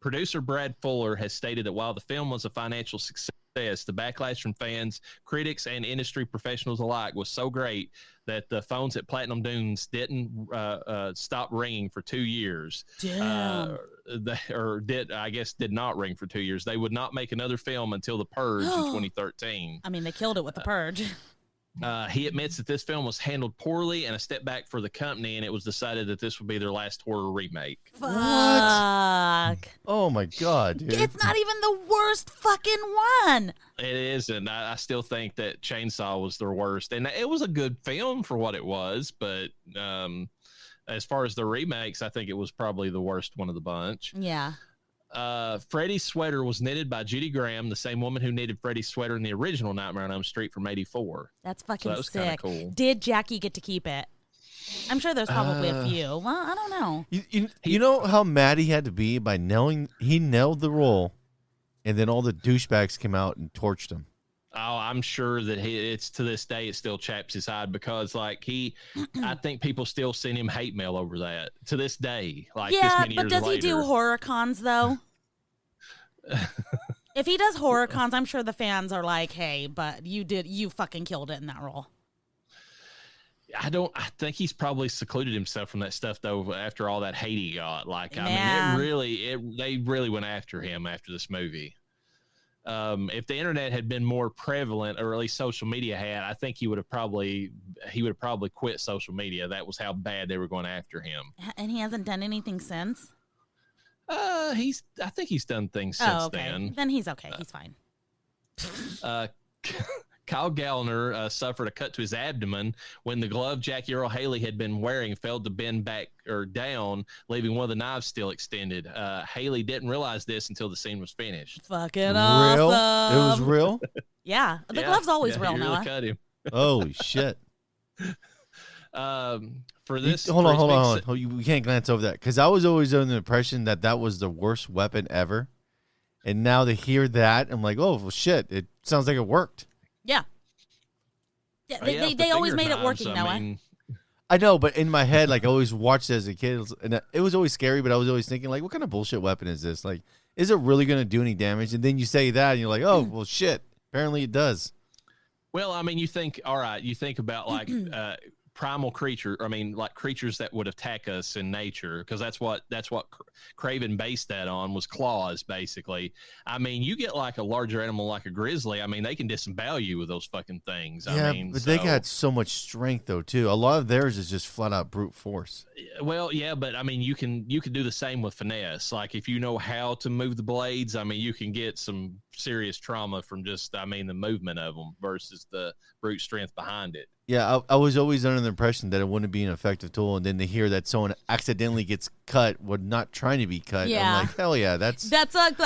Producer Brad Fuller has stated that while the film was a financial success, the backlash from fans, critics, and industry professionals alike was so great that the phones at Platinum Dunes didn't stop ringing for 2 years. Damn. Did not ring for 2 years. They would not make another film until The Purge in 2013. I mean, they killed it with The Purge. He admits that this film was handled poorly and a step back for the company, and it was decided that this would be their last horror remake. Fuck. Oh my God, dude. It's not even the worst fucking one. It isn't. I still think that Chainsaw was their worst, and it was a good film for what it was, but as far as the remakes, I think it was probably the worst one of the bunch. Yeah. Freddy's sweater was knitted by Judy Graham, the same woman who knitted Freddy's sweater in the original Nightmare on Elm Street from '84. That's fucking that was sick. Cool. Did Jackie get to keep it? I'm sure there's probably a few. Well, I don't know. You know how mad he had to be by he nailed the role, and then all the douchebags came out and torched him. Oh, I'm sure that it's to this day it still chaps his hide because I think people still send him hate mail over that to this day. Like yeah, this many but years does later. he do horror cons though? If he does horror cons, I'm sure the fans are like, "Hey, but you fucking killed it in that role." I think he's probably secluded himself from that stuff though. After all that hate he got, they really went after him after this movie. If the internet had been more prevalent, or at least social media had, I think he would have probably quit social media. That was how bad they were going after him. And he hasn't done anything since. I think he's done things since then. Then he's okay. He's fine. Kyle Gallner suffered a cut to his abdomen when the glove Jackie Earle Haley had been wearing failed to bend back or down, leaving one of the knives still extended. Haley didn't realize this until the scene was finished. Fucking awesome. Real? It was real? Yeah. The glove's always real, he Noah. really cut him. Holy shit. For this, hold on. We can't glance over that because I was always under the impression that was the worst weapon ever. And now to hear that, I'm like, oh, well, shit. It sounds like it worked. Yeah. Yeah, they always made it working, Noah. I know, but in my head, like I always watched it as a kid, and it was always scary, but I was always thinking, like, what kind of bullshit weapon is this? Like, is it really going to do any damage? And then you say that, and you're like, oh, well, shit. Apparently it does. Well, I mean, you think about like primal creature. I mean, like creatures that would attack us in nature, because that's what Craven based that on, was claws, basically. I mean, you get like a larger animal like a grizzly. I mean, they can disembowel you with those fucking things. Yeah, but they got so much strength though too. A lot of theirs is just flat out brute force. Well, yeah, but I mean, you can do the same with finesse. Like if you know how to move the blades, I mean, you can get some serious trauma from just, the movement of them versus the brute strength behind it. Yeah, I was always under the impression that it wouldn't be an effective tool, and then to hear that someone accidentally gets cut when not trying to be cut, yeah. I'm like, hell yeah, that's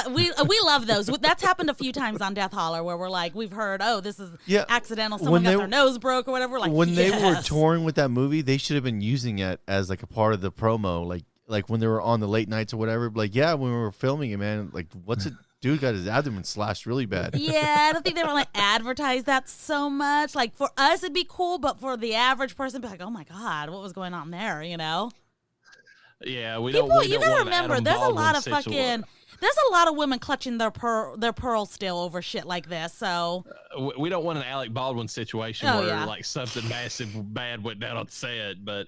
we love those. That's happened a few times on Death Holler where we're like, we've heard, oh, this is accidental. Someone got their nose broke or whatever. We're like, when they were touring with that movie, they should have been using it as like a part of the promo, like when they were on the late nights or whatever. Like, yeah, when we were filming it, man, like, what's it? Dude got his abdomen slashed really bad. Yeah, I don't think they want to advertise that so much. Like, for us, it'd be cool, but for the average person, it'd be like, oh my God, what was going on there, you know? Yeah, you gotta remember, there's a lot of women clutching their pearl still over shit like this, so. We don't want an Alec Baldwin situation where like something massive bad went down on set, but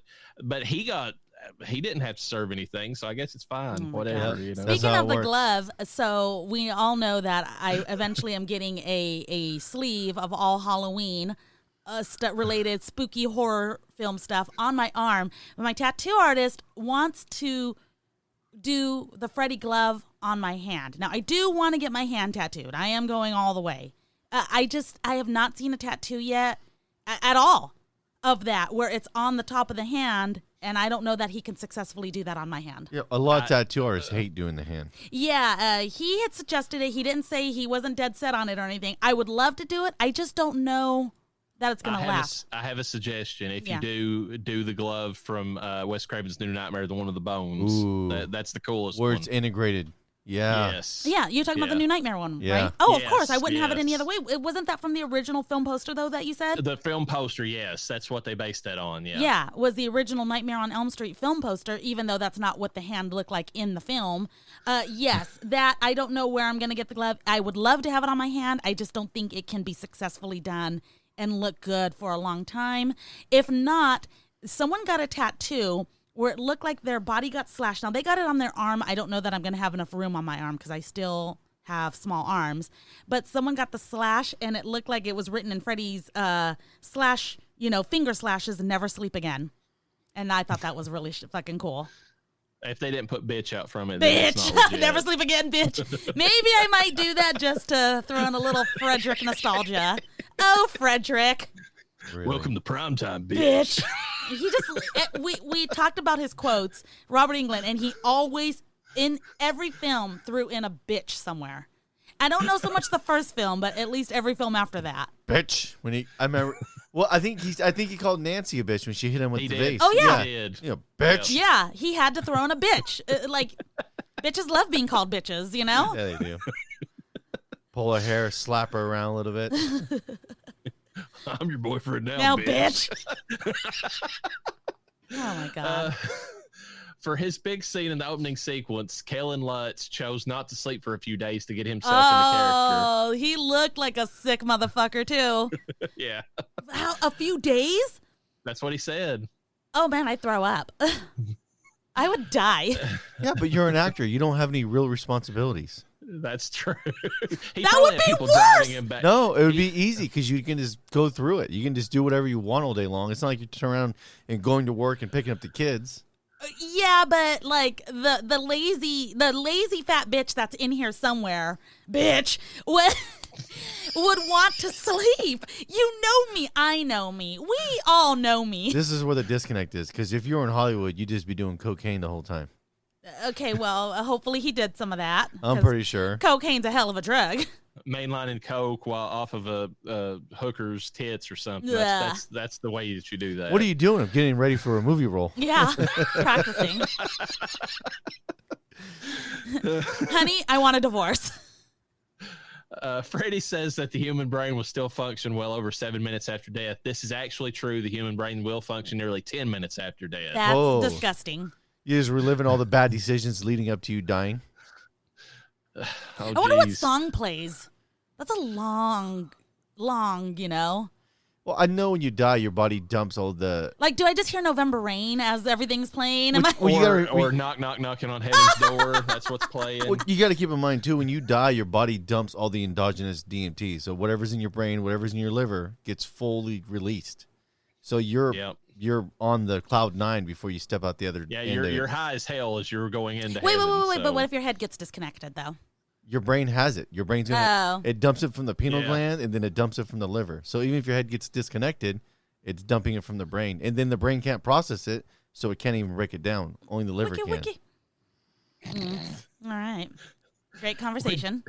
he didn't have to serve anything, so I guess it's fine. Whatever. You know? Speaking of the glove, so we all know that I eventually am getting a sleeve of all Halloween related spooky horror film stuff on my arm. But my tattoo artist wants to do the Freddy glove on my hand. Now, I do want to get my hand tattooed. I am going all the way. I have not seen a tattoo yet at all of that where it's on the top of the hand. And I don't know that he can successfully do that on my hand. Yeah, a lot of tattoo artists hate doing the hand. Yeah, he had suggested it. He didn't say he wasn't dead set on it or anything. I would love to do it. I just don't know that it's going to last. I have a suggestion. If you do the glove from Wes Craven's New Nightmare, the one with the bones, that's the coolest where one. it's integrated. Yeah. Yes. Yeah, you're talking about the new Nightmare one, Yeah. right? Oh, Yes, of course. I wouldn't have it any yes. other way. Wasn't that from the original film poster, though, that you said? The film poster, yes. That's what they based that on, yeah. Yeah, was the original Nightmare on Elm Street film poster, even though that's not what the hand looked like in the film. Yes, that, I don't know where I'm going to get the glove. I would love to have it on my hand. I just don't think it can be successfully done and look good for a long time. If not, someone got a tattoo where it looked like their body got slashed. Now, they got it on their arm. I don't know that I'm going to have enough room on my arm because I still have small arms. But someone got the slash, and it looked like it was written in Freddy's slash, finger slashes, never sleep again. And I thought that was really fucking cool. If they didn't put bitch out from it, then it's Bitch! not legit. Never sleep again, bitch. Maybe I might do that just to throw in a little Frederick nostalgia. Oh, Frederick. Really. Welcome to primetime, Bitch. He just, we talked about his quotes, Robert Englund, and he always, in every film, threw in a bitch somewhere. I don't know so much the first film, but at least every film after that. Bitch. I remember. Well, I think he called Nancy a bitch when she hit him with the vase. Oh, yeah. He did. Bitch. Yeah, he had to throw in a bitch. Bitches love being called bitches, Yeah, they do. Pull her hair, slap her around a little bit. I'm your boyfriend now, Now, bitch. Oh, my God. For his big scene in the opening sequence, Kellen Lutz chose not to sleep for a few days to get himself into Oh, he looked like a sick motherfucker, too. character. Yeah, A few days? that's what he said. Oh, man, I'd throw up. I would die. Yeah, but you're an actor. You don't have any real responsibilities. That's true. He That probably would had be people worse! driving him back. No, it would be easy because you can just go through it. You can just do whatever you want all day long. It's not like you turn around and going to work and picking up the kids. Yeah, but like the lazy fat bitch that's in here somewhere, bitch, would want to sleep. You know me. I know me. We all know me. This is where the disconnect is because if you were in Hollywood, you'd just be doing cocaine the whole time. Okay, well, hopefully he did some of that. I'm 'cause pretty sure. cocaine's a hell of a drug. Mainlining coke while off of a hooker's tits or something. Yeah. That's the way that you do that. What are you doing? I'm getting ready for a movie role. Yeah, practicing. Honey, I want a divorce. Freddy says that the human brain will still function well over 7 minutes after death. This is actually true. The human brain will function nearly 10 minutes after death. That's Whoa. disgusting. You're just reliving all the bad decisions leading up to you dying. Oh, I wonder what geez. song plays. That's a long, Well, I know when you die, your body dumps all the. Like, do I just hear November Rain as everything's playing? Am I? Well, you Or gotta- knock, knock, knocking on heaven's door. That's what's playing. Well, you got to keep in mind too. When you die, your body dumps all the endogenous DMT. So whatever's in your brain, whatever's in your liver, gets fully released. So Yep. you're on the cloud 9 before you step out the other. Yeah, end of it. you're high as hell as you're going into Wait. heaven. But so- what if your head gets disconnected though? Your brain has it. Your brain's gonna. Oh. It dumps it from the pineal Yeah. gland, and then it dumps it from the liver. So even if your head gets disconnected, it's dumping it from the brain, and then the brain can't process it, so it can't even break it down. Only the liver can. Wiki. All right. Great conversation.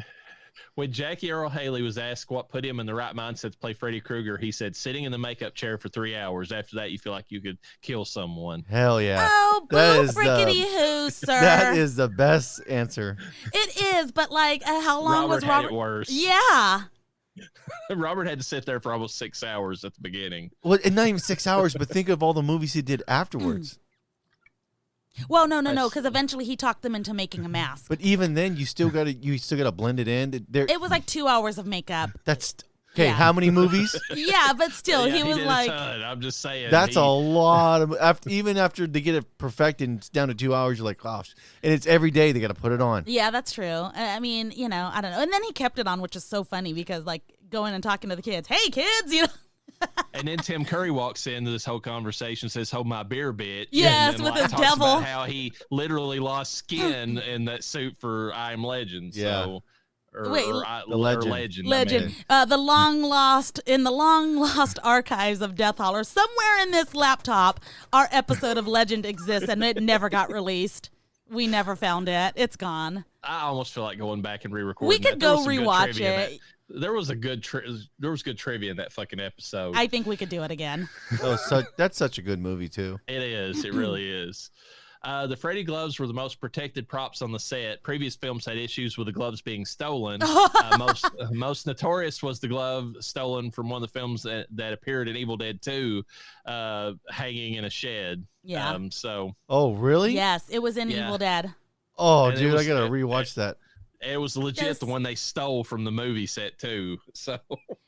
When Jackie Earl Haley was asked what put him in the right mindset to play Freddy Krueger, he said, "Sitting in the makeup chair for 3 hours. After that, you feel like you could kill someone." Hell yeah. Oh, That boo is the- frickety who, sir. That is the best answer. It is, but like, how long was had Robert? it worse. Yeah. Robert had to sit there for almost 6 hours at the beginning. Well, and not even 6 hours, but think of all the movies he did afterwards. Well, no, because eventually he talked them into making a mask. But even then, you still gotta blend it in. It was like 2 hours of makeup. That's okay. Yeah. How many movies? Yeah, but still, Yeah, he was did like, a ton. I'm just saying. That's a lot of. Even after they get it perfected, and it's down to 2 hours. You're like, gosh, and it's every day they got to put it on. yeah, that's true. I mean, I don't know. And then he kept it on, which is so funny because like going and talking to the kids, hey kids, And then Tim Curry walks into this whole conversation, says, "Hold my beer, bitch." Yes, and then, with his talks devil. about how he literally lost skin in that suit for I Am Legend. Yeah. So, Wait, The Legend. Legend. Legend. The long lost archives of Death Holler. Somewhere in this laptop, our episode of Legend exists, and it never got released. We never found it. It's gone. I almost feel like going back and re-recording. We could go rewatch it. There was good trivia in that fucking episode. I think we could do it again. Oh, that's such a good movie too. It is. It really is. The Freddy gloves were the most protected props on the set. Previous films had issues with the gloves being stolen. Most notorious was the glove stolen from one of the films that appeared in Evil Dead 2, hanging in a shed. Yeah. Oh, really? Yes, it was in Evil Dead. Oh, dude, I gotta rewatch that. It was legit the one they stole from the movie set too. So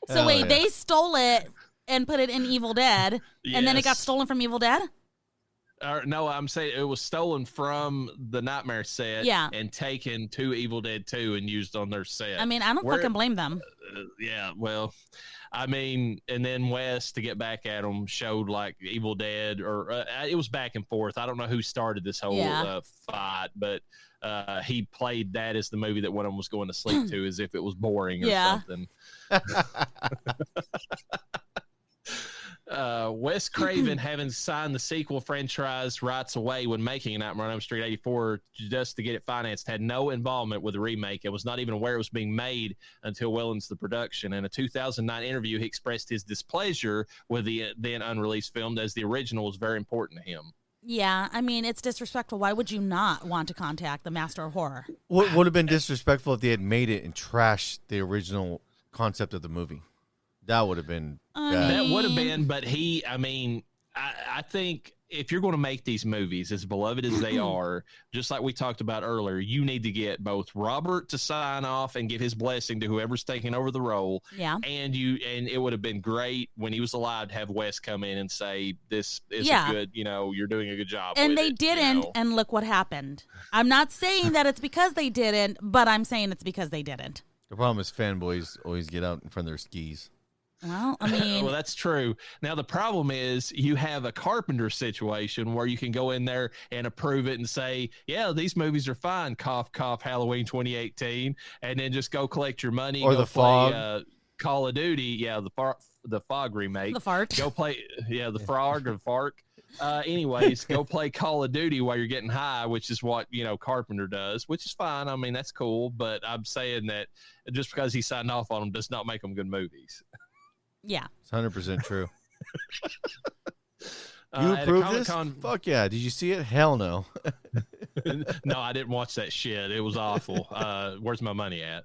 wait, they stole it and put it in Evil Dead, and then it got stolen from Evil Dead? No, I'm saying it was stolen from the Nightmare set and taken to Evil Dead 2 and used on their set. I mean, I don't fucking blame them. Yeah, well, I mean, and then Wes, to get back at them, showed like Evil Dead, or it was back and forth. I don't know who started this whole fight, but he played that as the movie that one of them was going to sleep to, as if it was boring or something. Wes Craven, having signed the sequel franchise rights away when making Nightmare on Elm Street 84 just to get it financed, had no involvement with the remake and was not even aware it was being made until well into the production. In a 2009 interview, he expressed his displeasure with the then unreleased film, as the original was very important to him. Yeah, I mean, it's disrespectful. Why would you not want to contact the master of horror? What would have been disrespectful if they had made it and trashed the original concept of the movie? That would have been bad. That would have been, but I think if you're going to make these movies, as beloved as they are, just like we talked about earlier, you need to get both Robert to sign off and give his blessing to whoever's taking over the role. Yeah. And it would have been great when he was alive to have Wes come in and say, this is a good, you're doing a good job. And they didn't, and look what happened. I'm not saying that it's because they didn't, but I'm saying it's because they didn't. The problem is fanboys always get out in front of their skis. Well, I mean... well, that's true. Now, the problem is you have a Carpenter situation where you can go in there and approve it and say, yeah, these movies are fine, cough, cough, Halloween 2018, and then just go collect your money. Or go the play, Fog. Call of Duty, the Fog remake. The Fart. Go play, the Frog or the Fart. Anyways, go play Call of Duty while you're getting high, which is what, Carpenter does, which is fine. I mean, that's cool, but I'm saying that just because he signed off on them does not make them good movies. Yeah. It's 100% true. You approve this? Fuck yeah. Did you see it? Hell no. No, I didn't watch that shit. It was awful. Where's my money at?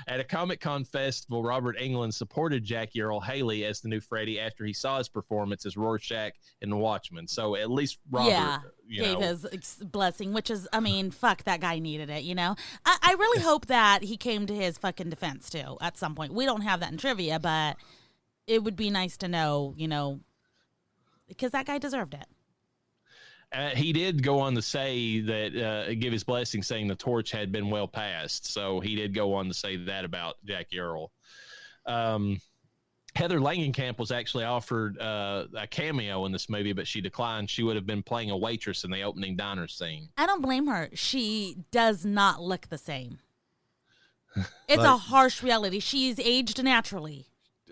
At a Comic-Con festival, Robert Englund supported Jackie Earle Haley as the new Freddy after he saw his performance as Rorschach in The Watchmen. So at least Robert gave his blessing, which is, I mean, fuck, that guy needed it, I really hope that he came to his fucking defense, too, at some point. We don't have that in trivia, but it would be nice to know, because that guy deserved it. He did go on to say that, give his blessing, saying the torch had been well passed. So he did go on to say that about Jackie Earle. Heather Langenkamp was actually offered a cameo in this movie, but she declined. She would have been playing a waitress in the opening diner scene. I don't blame her. She does not look the same. It's a harsh reality. She's aged naturally.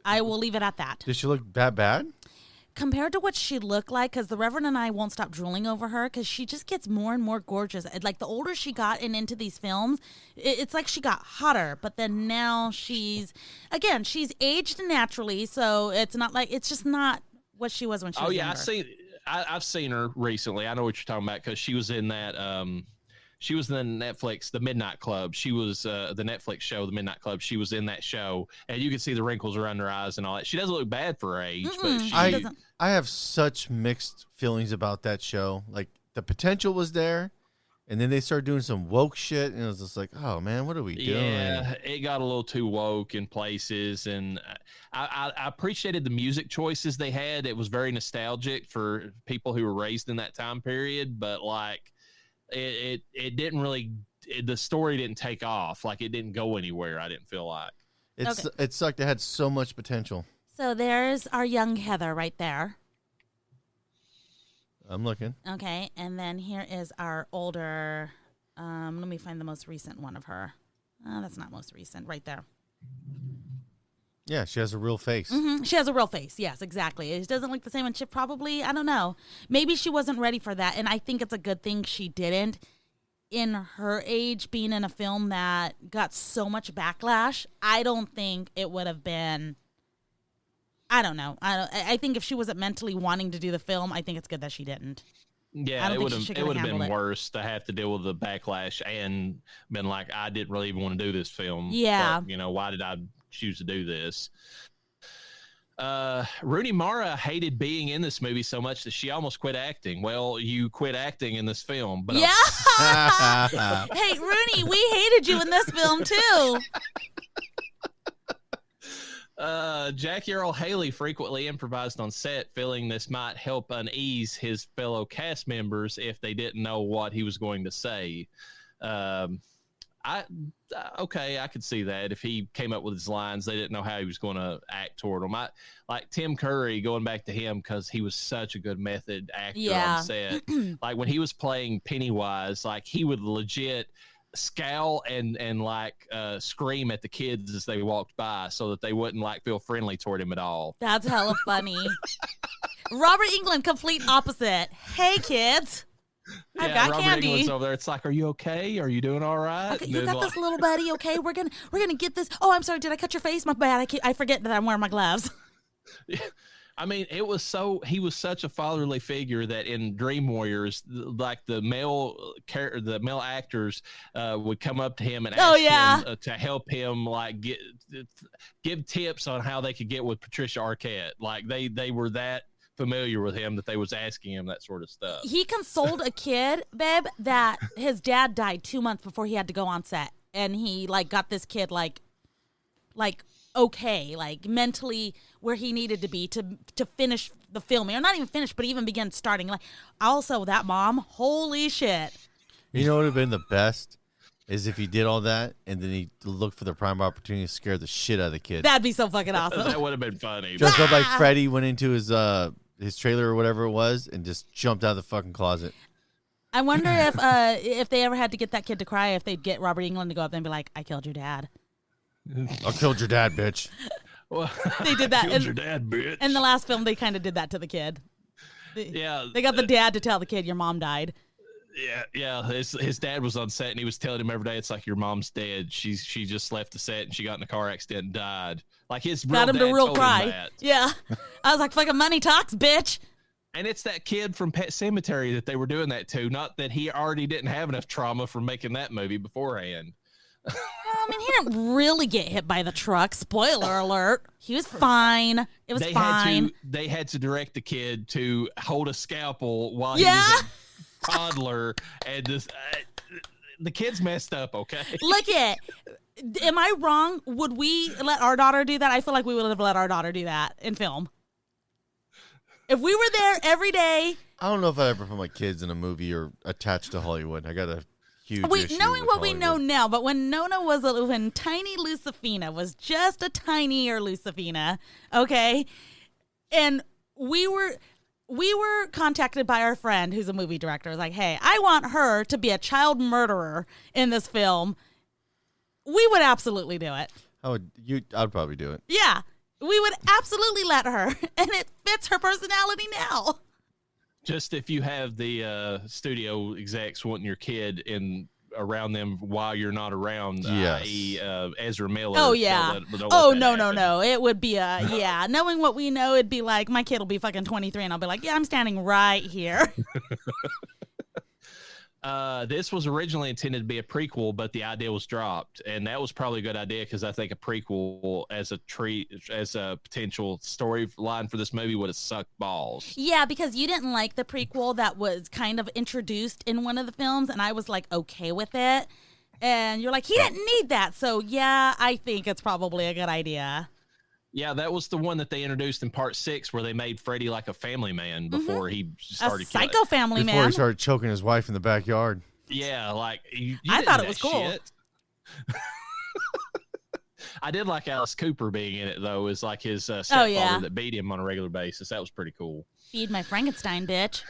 I will leave it at that. Does she look that bad? Compared to what she looked like, because the Reverend and I won't stop drooling over her, because she just gets more and more gorgeous. Like, the older she got into these films, it's like she got hotter, but then now she's aged naturally, so it's just not what she was when she was younger. I've seen her recently. I know what you're talking about, because she was in that, she was in Netflix, The Midnight Club. She was the Netflix show, The Midnight Club. She was in that show, and you can see the wrinkles around her eyes and all that. She doesn't look bad for her age, but she doesn't. I have such mixed feelings about that show. Like, the potential was there, and then they started doing some woke shit, and it was just like, oh man, what are we doing? Yeah, it got a little too woke in places, and I appreciated the music choices they had. It was very nostalgic for people who were raised in that time period, but like, it didn't really, the story didn't take off. Like, it didn't go anywhere. I didn't feel like it sucked. It had so much potential. So there's our young Heather right there. I'm looking. Okay, and then here is our older. Let me find the most recent one of her. That's not most recent. Right there. Yeah, she has a real face. Mm-hmm. She has a real face. Yes, exactly. It doesn't look the same, and she probably, I don't know. Maybe she wasn't ready for that, and I think it's a good thing she didn't. In her age, being in a film that got so much backlash, I don't think it would have been. I don't know. I think if she wasn't mentally wanting to do the film, I think it's good that she didn't. Yeah, it would have been worse to have to deal with the backlash and been like, I didn't really even want to do this film. Yeah. But, why did I choose to do this? Rooney Mara hated being in this movie so much that she almost quit acting. Well, you quit acting in this film. But yeah. Hey, Rooney, we hated you in this film, too. Jackie Earle Haley frequently improvised on set, feeling this might help unease his fellow cast members if they didn't know what he was going to say. I could see that. If he came up with his lines, they didn't know how he was going to act toward them. Like Tim Curry, going back to him because he was such a good method actor on set. Like when he was playing Pennywise, like he would legit scowl and scream at the kids as they walked by so that they wouldn't feel friendly toward him at all. That's hella funny. Robert Englund, complete opposite. Hey kids, I've got Robert candy. Englund's over there. It's like, are you okay? Are you doing all right? Okay, you got this, little buddy. Okay, we're gonna get this. Oh, I'm sorry. Did I cut your face? My bad. I forget that I'm wearing my gloves. I mean, he was such a fatherly figure that in Dream Warriors, like the male actors would come up to him and ask him to help him give tips on how they could get with Patricia Arquette. Like they were that familiar with him that they was asking him that sort of stuff. He consoled a kid, babe, that his dad died 2 months before he had to go on set, and he got this kid okay, mentally where he needed to be to finish the filming, or not even finish, but even begin starting. Also that mom, holy shit. You know what would have been the best is if he did all that and then he looked for the prime opportunity to scare the shit out of the kid. That'd be so fucking awesome. That would have been funny. Just up like Freddy went into his trailer or whatever it was and just jumped out of the fucking closet. I wonder if they ever had to get that kid to cry, if they'd get Robert Englund to go up there and be like, I killed your dad. I killed your dad, bitch. Well, they did that. Killed your dad, bitch. In the last film, they kind of did that to the kid. They got the dad to tell the kid, your mom died. Yeah. His dad was on set, and he was telling him every day, it's like, your mom's dead. She just left the set, and she got in a car accident and died. Like, his real got him dad to real told cry. him that. Yeah. I was like, fucking money talks, bitch. And it's that kid from Pet Sematary that they were doing that to, not that he already didn't have enough trauma from making that movie beforehand. I mean, he didn't really get hit by the truck. Spoiler alert. He was fine. It was fine. They had to direct the kid to hold a scalpel while he was a toddler. And the kid's messed up, okay? Look it. Am I wrong? Would we let our daughter do that? I feel like we would have let our daughter do that in film. If we were there every day. I don't know if I ever put my kids in a movie or attached to Hollywood. I got a huge issue knowing what Hollywood. We know now, but when when tiny Lucifina was just a tinier Lucifina, okay, and we were contacted by our friend who's a movie director. Like, hey, I want her to be a child murderer in this film. We would absolutely do it. I'd probably do it. Yeah, we would absolutely let her, and it fits her personality now. Just if you have the studio execs wanting your kid around them while you're not around, i.e. Ezra Miller. Oh, yeah. No. It would be knowing what we know, it'd be like, my kid will be fucking 23, and I'll be like, yeah, I'm standing right here. This was originally intended to be a prequel, but the idea was dropped, and that was probably a good idea because I think a prequel as a potential storyline for this movie would have sucked balls. Yeah, because you didn't like the prequel that was kind of introduced in one of the films, and I was like okay with it, and you're like, he didn't need that, so yeah, I think it's probably a good idea. Yeah, that was the one that they introduced in part 6 where they made Freddy like a family man before he started a psycho family man. Before he started choking his wife in the backyard. Yeah, like I thought it was cool. I did like Alice Cooper being in it though, as like his stepfather that beat him on a regular basis. That was pretty cool. Feed my Frankenstein, bitch.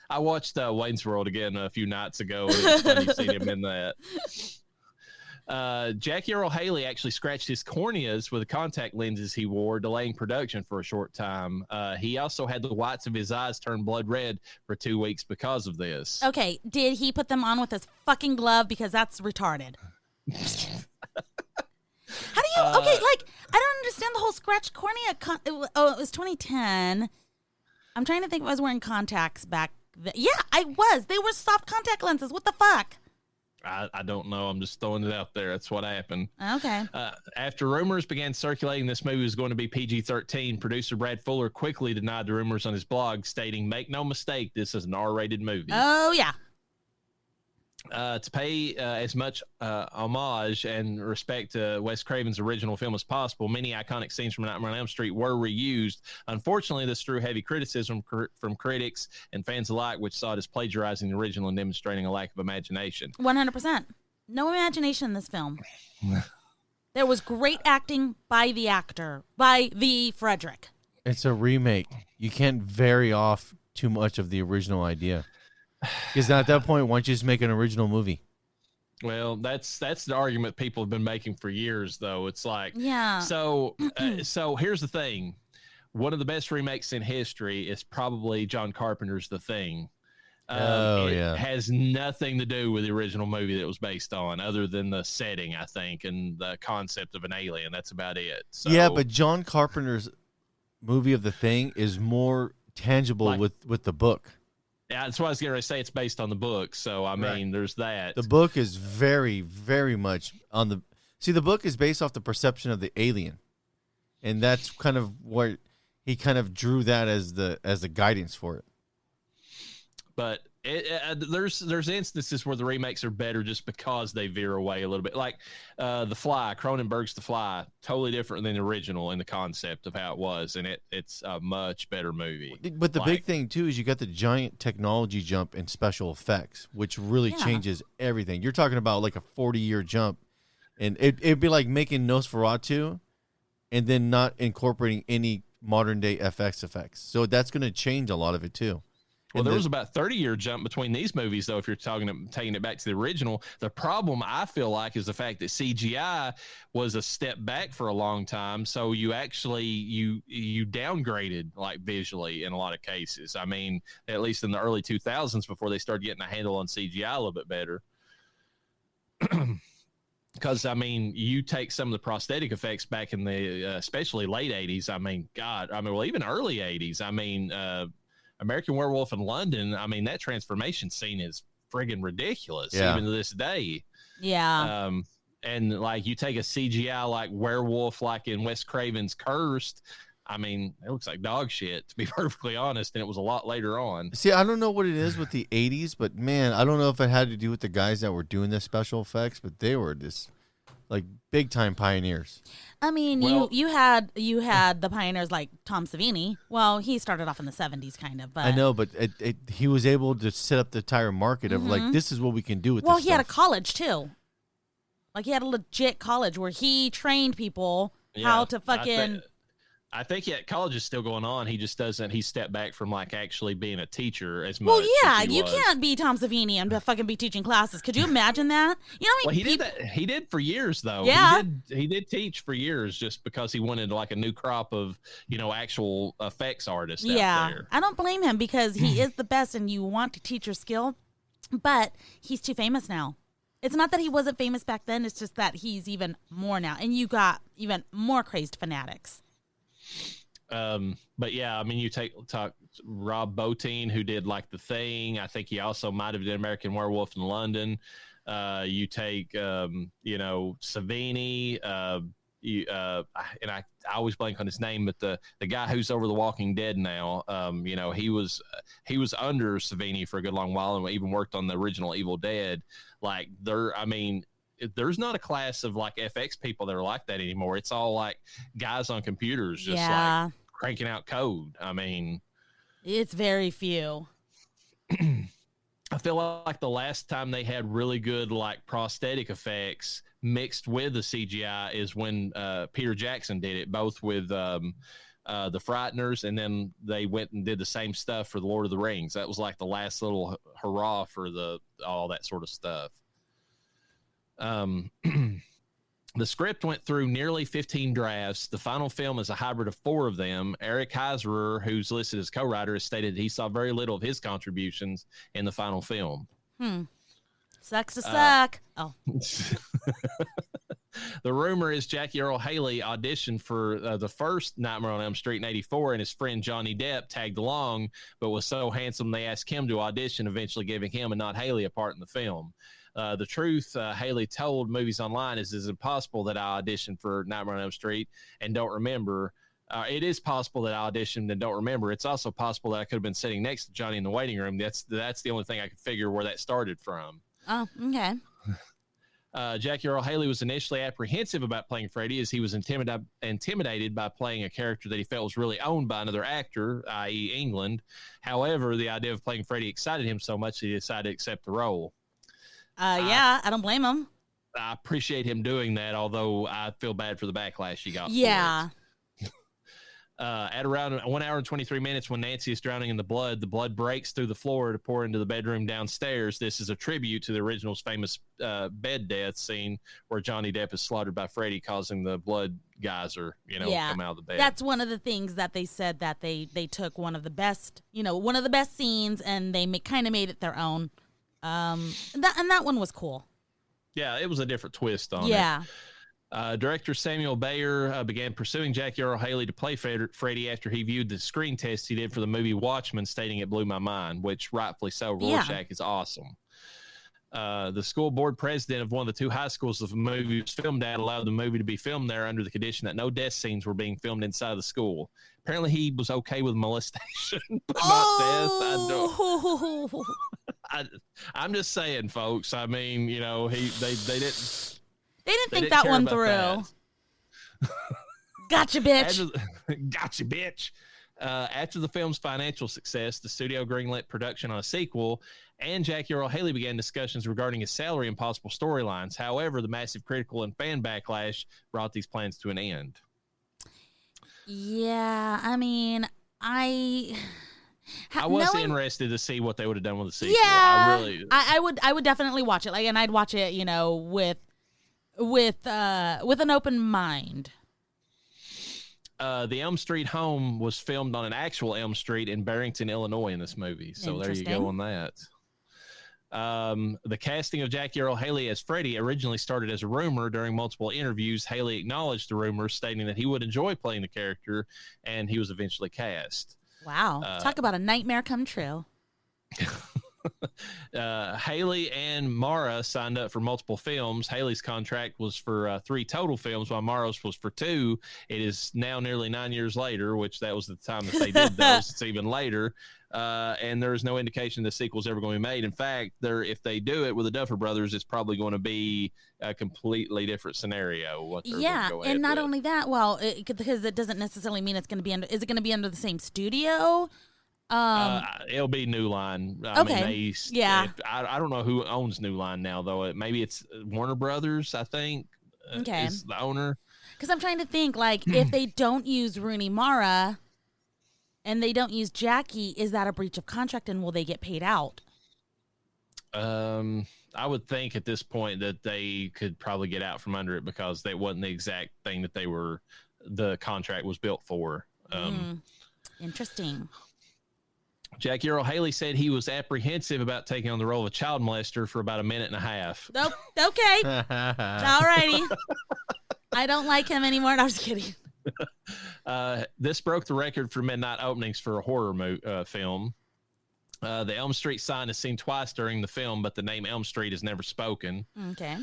I watched Wayne's World again a few nights ago. It was funny seeing him in that. Jackie Earle Haley actually scratched his corneas with the contact lenses he wore, delaying production for a short time. He also had the whites of his eyes turn blood red for 2 weeks because of this. Okay, did he put them on with his fucking glove? Because that's retarded. How do you... I don't understand the whole scratched cornea... it was 2010. I'm trying to think if I was wearing contacts back then. Yeah, I was. They were soft contact lenses. What the fuck? I don't know. I'm just throwing it out there. That's what happened. Okay. After rumors began circulating this movie was going to be PG-13, producer Brad Fuller quickly denied the rumors on his blog, stating, "Make no mistake, this is an R-rated movie." Oh, yeah. To pay as much homage and respect to Wes Craven's original film as possible, many iconic scenes from Nightmare on Elm Street were reused. Unfortunately, this drew heavy criticism from critics and fans alike, which saw it as plagiarizing the original and demonstrating a lack of imagination. 100%. No imagination in this film. There was great acting by the actor, by the Frederick. It's a remake. You can't vary off too much of the original idea. Because at that point, why don't you just make an original movie? Well, that's the argument people have been making for years, though. It's like, yeah. So here's the thing: one of the best remakes in history is probably John Carpenter's The Thing. It has nothing to do with the original movie that it was based on, other than the setting, I think, and the concept of an alien. That's about it. So, yeah, but John Carpenter's movie of The Thing is more tangible with the book. Yeah, that's why I was going to say it's based on the book. So, I mean, there's that. The book is very, very much on the... See, the book is based off the perception of the alien. And that's kind of where he kind of drew that as the guidance for it. But there's instances where the remakes are better just because they veer away a little bit. Like The Fly, Cronenberg's The Fly, totally different than the original in the concept of how it was, and it's a much better movie. But the big thing, too, is you got the giant technology jump in special effects, which really changes everything. You're talking about like a 40-year jump, and it'd be like making Nosferatu and then not incorporating any modern-day FX effects. So that's going to change a lot of it, too. Well, there was about a 30-year jump between these movies, though, if you're taking it back to the original. The problem, I feel like, is the fact that CGI was a step back for a long time. So you actually, you downgraded, like, visually in a lot of cases. I mean, at least in the early 2000s, before they started getting a handle on CGI a little bit better. Because, I mean, you take some of the prosthetic effects back in the, especially late 80s. I mean, God, well, even early 80s. I mean, American Werewolf in London, I mean, that transformation scene is friggin' ridiculous, even to this day. Yeah. And, like, you take a CGI, like, werewolf, like in Wes Craven's Cursed, I mean, it looks like dog shit, to be perfectly honest, and it was a lot later on. See, I don't know what it is with the 80s, but, man, I don't know if it had to do with the guys that were doing the special effects, but they were just, like, big-time pioneers. I mean, well, you had the pioneers like Tom Savini. Well, he started off in the 70s, kind of. But I know, but he was able to set up the entire market of like, this is what we can do with. Well, this he had a college too. Like he had a legit college where he trained people how to fucking. I think college is still going on. He just doesn't. He stepped back from like actually being a teacher as much. Well, yeah, you can't be Tom Savini and fucking be teaching classes. Could you imagine that? You know, well, he did that. He did for years though. Yeah, he did teach for years just because he wanted like a new crop of actual effects artists. Yeah, out there. I don't blame him because he is the best, and you want to teach your skill, but he's too famous now. It's not that he wasn't famous back then. It's just that he's even more now, and you got even more crazed fanatics. But yeah, I mean, you talk Rob Bottin, who did like The Thing. I think he also might have did American Werewolf in London. You take, Savini, and I always blank on his name, but the guy who's over The Walking Dead now, he was under Savini for a good long while and even worked on the original Evil Dead. Like there's not a class of like FX people that are like that anymore. It's all like guys on computers just like cranking out code. I mean, it's very few. I feel like the last time they had really good like prosthetic effects mixed with the CGI is when Peter Jackson did it, both with the Frighteners, and then they went and did the same stuff for the Lord of the Rings. That was like the last little hurrah for all that sort of stuff. The script went through nearly 15 drafts. The final film is a hybrid of 4 of them. Eric Heiserer, who's listed as co-writer, has stated he saw very little of his contributions in the final film. Sucks to suck. The rumor is Jackie Earle Haley auditioned for the first Nightmare on Elm Street in '84, and his friend Johnny Depp tagged along, but was so handsome they asked him to audition, eventually giving him and not Haley a part in the film. The truth, Haley told Movies Online, is impossible that I auditioned for Nightmare on Elm Street and don't remember. It is possible that I auditioned and don't remember. It's also possible that I could have been sitting next to Johnny in the waiting room. That's the only thing I could figure where that started from. Oh, okay. Jackie Earle Haley was initially apprehensive about playing Freddy, as he was intimidated by playing a character that he felt was really owned by another actor, i.e. England. However, the idea of playing Freddy excited him so much that he decided to accept the role. Yeah, I don't blame him. I appreciate him doing that, although I feel bad for the backlash he got. Yeah. At around 1 hour and 23 minutes, when Nancy is drowning in the blood breaks through the floor to pour into the bedroom downstairs. This is a tribute to the original's famous bed death scene where Johnny Depp is slaughtered by Freddy, causing the blood geyser, come out of the bed. That's one of the things that they said, that they took one of the best scenes, and they kind of made it their own. And that one was cool. Yeah, it was a different twist on it. Yeah. Director Samuel Bayer began pursuing Jackie Earle Haley to play Freddy after he viewed the screen test he did for the movie Watchmen, stating it blew my mind, which rightfully so. Rorschach is awesome. The school board president of one of the two high schools the movie was filmed at allowed the movie to be filmed there under the condition that no death scenes were being filmed inside of the school. Apparently he was okay with molestation, but not death. I'm just saying, folks. I mean, they didn't. They didn't think that one through. Gotcha, bitch. Gotcha, bitch. After the film's financial success, the studio greenlit production on a sequel, and Jackie Earle Haley began discussions regarding his salary and possible storylines. However, the massive critical and fan backlash brought these plans to an end. Yeah, I mean, I was interested to see what they would have done with the sequel. Yeah, I would definitely watch it. And I'd watch it, with an open mind. The Elm Street home was filmed on an actual Elm Street in Barrington, Illinois in this movie. So there you go on that. The casting of Jackie Earle Haley as Freddy originally started as a rumor. During multiple interviews, Haley acknowledged the rumor, stating that he would enjoy playing the character, and he was eventually cast. Wow. Talk about a nightmare come true. Haley and Mara signed up for multiple films. Haley's contract was for 3 total films, while Mara's was for 2. It is now nearly 9 years later, which that was the time that they did those. It's even later. And there is no indication the sequel's ever going to be made. In fact, if they do it with the Duffer Brothers, it's probably going to be a completely different scenario. And not only that, because it doesn't necessarily mean it's going to be under. Is it going to be under the same studio? It'll be New Line. Okay. I don't know who owns New Line now, though. Maybe it's Warner Brothers, I think. Okay. Is the owner. Because I'm trying to think, if they don't use Rooney Mara and they don't use Jackie, is that a breach of contract, and will they get paid out? I would think at this point that they could probably get out from under it, because that wasn't the exact thing that the contract was built for. Interesting. Jackie Earle Haley said he was apprehensive about taking on the role of a child molester for about a minute and a half. Nope. Okay. All righty. I don't like him anymore. No, I was kidding. This broke the record for midnight openings for a horror film. The Elm Street sign is seen twice during the film, but the name Elm Street is never spoken. Okay.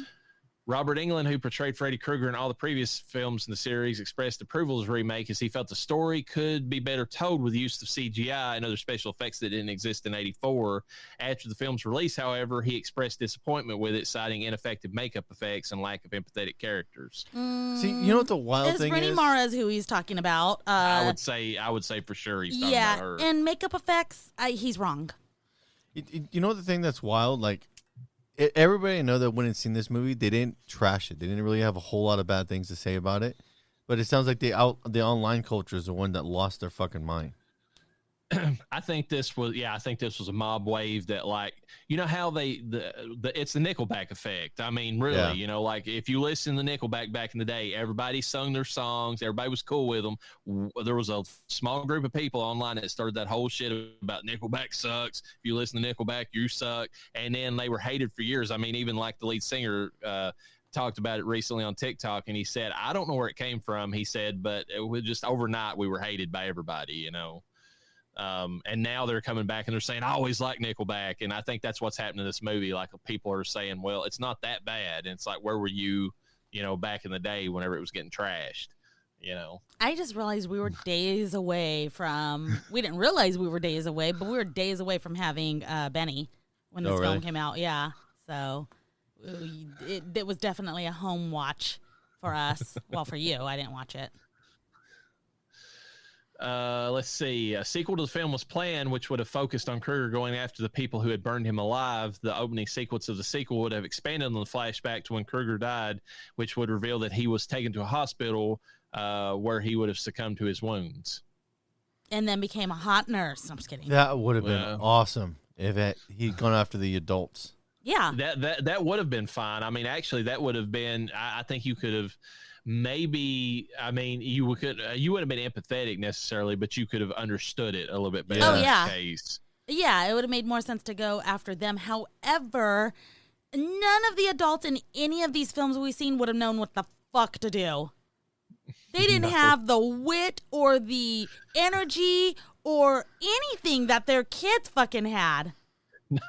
Robert Englund, who portrayed Freddy Krueger in all the previous films in the series, expressed approval of the remake, as he felt the story could be better told with the use of CGI and other special effects that didn't exist in '84. After the film's release, however, he expressed disappointment with it, citing ineffective makeup effects and lack of empathetic characters. See, you know what the wild thing Rooney is? Mara is who he's talking about. I would say for sure he's talking about her. And makeup effects, he's wrong. You know the thing that's wild? Everybody I know that went and seen this movie, they didn't trash it. They didn't really have a whole lot of bad things to say about it. But it sounds like the online culture is the one that lost their fucking mind. I think this was a mob wave that, how it's the Nickelback effect. I mean, really, yeah. If you listen to Nickelback back in the day, everybody sung their songs. Everybody was cool with them. There was a small group of people online that started that whole shit about Nickelback sucks. If you listen to Nickelback, you suck. And then they were hated for years. I mean, even the lead singer, talked about it recently on TikTok, and he said, I don't know where it came from. He said, but it was just overnight we were hated by everybody, you know. And now they're coming back and they're saying, I always like Nickelback. And I think that's what's happening in this movie. Like, people are saying, well, it's not that bad. And it's like, where were you, you know, back in the day whenever it was getting trashed, you know? I just realized we were days away from, we didn't realize we were days away, but we were days away from having Benny when this film came out. Yeah. So it was definitely a home watch for us. Well, for you, I didn't watch it. Let's see. A sequel to the film was planned, which would have focused on Krueger going after the people who had burned him alive. The opening sequence of the sequel would have expanded on the flashback to when Krueger died, which would reveal that he was taken to a hospital where he would have succumbed to his wounds. And then became a hot nurse. I'm just kidding. That would have been awesome if he'd gone after the adults. Yeah. That would have been fine. I mean, actually, that would have been, I think you could have maybe, I mean, you wouldn't have been empathetic necessarily, but you could have understood it a little bit better. Oh, in yeah. this case. Yeah, it would have made more sense to go after them. However, none of the adults in any of these films we've seen would have known what the fuck to do. They didn't have the wit or the energy or anything that their kids fucking had. No.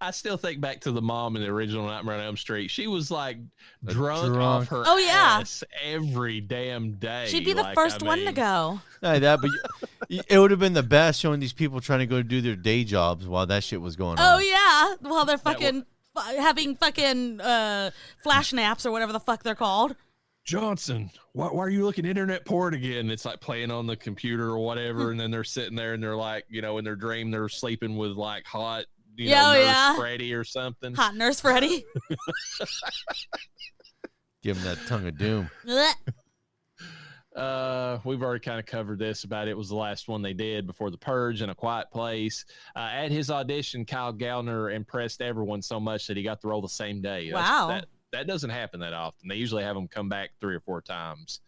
I still think back to the mom in the original Nightmare on Elm Street. She was like drunk off her ass every damn day. She'd be the first one to go. Not that, but it would have been the best showing these people trying to go do their day jobs while that shit was going on. Oh, yeah. While they're fucking having fucking flash naps or whatever the fuck they're called. Johnson, why are you looking internet porn again? It's like playing on the computer or whatever. And then they're sitting there and they're like, you know, in their dream, they're sleeping with like hot, Nurse Freddy or something. Hot Nurse Freddy. Give him that tongue of doom. We've already kind of covered this about it was the last one they did before The Purge and A Quiet Place. At his audition, Kyle Gallner impressed everyone so much that he got the role the same day. Wow. That doesn't happen that often. They usually have him come back 3 or 4 times.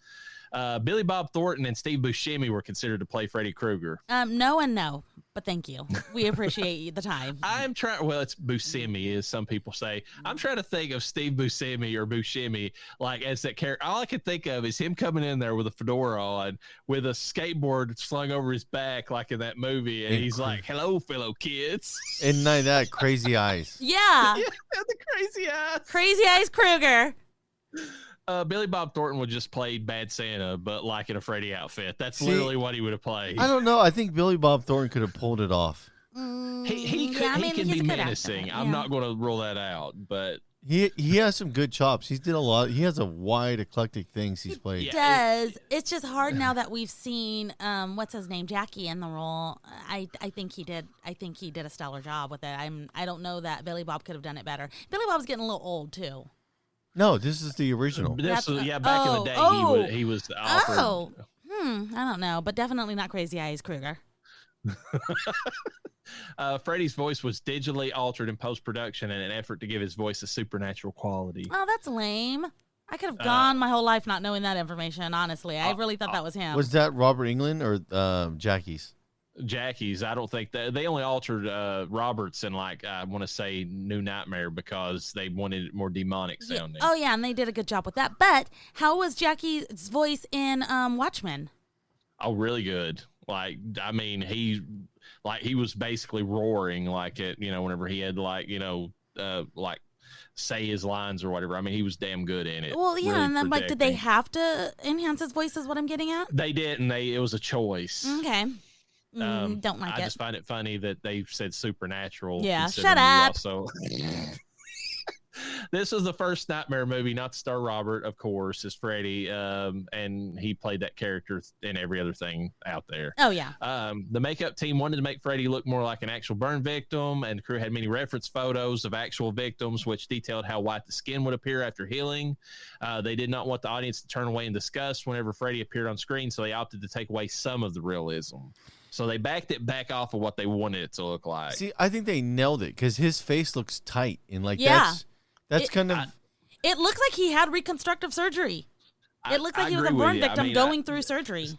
Billy Bob Thornton and Steve Buscemi were considered to play Freddy Krueger. No and no, but thank you. We appreciate the time. I'm trying. Well, it's Buscemi, as some people say. I'm trying to think of Steve Buscemi or Buscemi like as that character. All I can think of is him coming in there with a fedora on, with a skateboard slung over his back, like in that movie, and he's like, "Hello, fellow kids." And like that, crazy eyes. Yeah, the crazy eyes. Crazy Eyes Krueger. Billy Bob Thornton would just play Bad Santa, but like in a Freddy outfit. That's literally what he would have played. I don't know. I think Billy Bob Thornton could have pulled it off. He can be menacing. I'm not going to rule that out, but he has some good chops. He's did a lot. He has a wide eclectic things he's played. He does. It's just hard now that we've seen what's his name, Jackie, in the role. I think he did. I think he did a stellar job with it. I don't know that Billy Bob could have done it better. Billy Bob's getting a little old too. No, this is the original. Back in the day, he was offered. I don't know, but definitely not Crazy Eyes Krueger. Freddy's voice was digitally altered in post-production in an effort to give his voice a supernatural quality. Oh, that's lame. I could have gone my whole life not knowing that information, honestly. I really thought that was him. Was that Robert Englund or Jackie's? Jackie's. I don't think that they only altered Roberts in like I want to say New Nightmare because they wanted it more demonic sounding. Oh yeah, and they did a good job with that. But how was Jackie's voice in Watchmen? Oh, really good. Like I mean, he was basically roaring like it. You know, whenever he had like say his lines or whatever. I mean, he was damn good in it. Well, yeah, really and then did they have to enhance his voice? Is what I'm getting at. They didn't. It was a choice. Okay. Don't like it. I just find it funny that they said supernatural. Yeah, shut up. This was the first Nightmare movie not to star Robert, of course, as Freddy, and he played that character in every other thing out there. Oh, yeah. The makeup team wanted to make Freddy look more like an actual burn victim, and the crew had many reference photos of actual victims, which detailed how white the skin would appear after healing. They did not want the audience to turn away in disgust whenever Freddy appeared on screen, so they opted to take away some of the realism. So they backed it back off of what they wanted it to look like. See, I think they nailed it because his face looks tight and like that's kind of. It looks like he had reconstructive surgery. It looks like he was a burn victim going through surgery.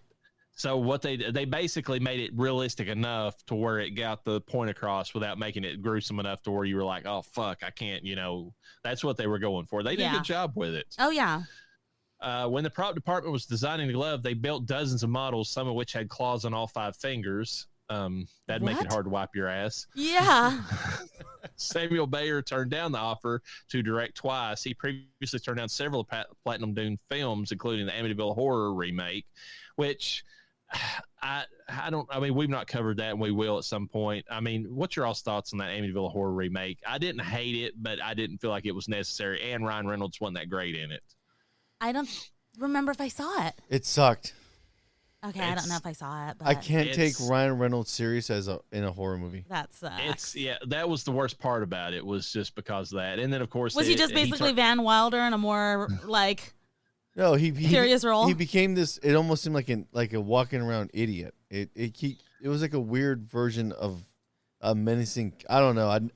So what they basically made it realistic enough to where it got the point across without making it gruesome enough to where you were like, oh fuck, I can't, that's what they were going for. They did a good job with it. Oh yeah. When the prop department was designing the glove, they built dozens of models, some of which had claws on all 5 fingers. That'd make it hard to wipe your ass. Yeah. Samuel Bayer turned down the offer to direct twice. He previously turned down several Platinum Dune films, including the Amityville Horror remake, which we've not covered that, and we will at some point. I mean, what's your all's thoughts on that Amityville Horror remake? I didn't hate it, but I didn't feel like it was necessary, and Ryan Reynolds wasn't that great in it. I don't remember if I saw it. It sucked. Okay, I don't know if I saw it, but I can't take Ryan Reynolds serious in a horror movie. That sucks. That was the worst part about it, was just because of that. And then, of course, was he just basically Van Wilder in a more like no, he serious role? He became this. It almost seemed like a walking around idiot. It was like a weird version of a menacing. I don't know.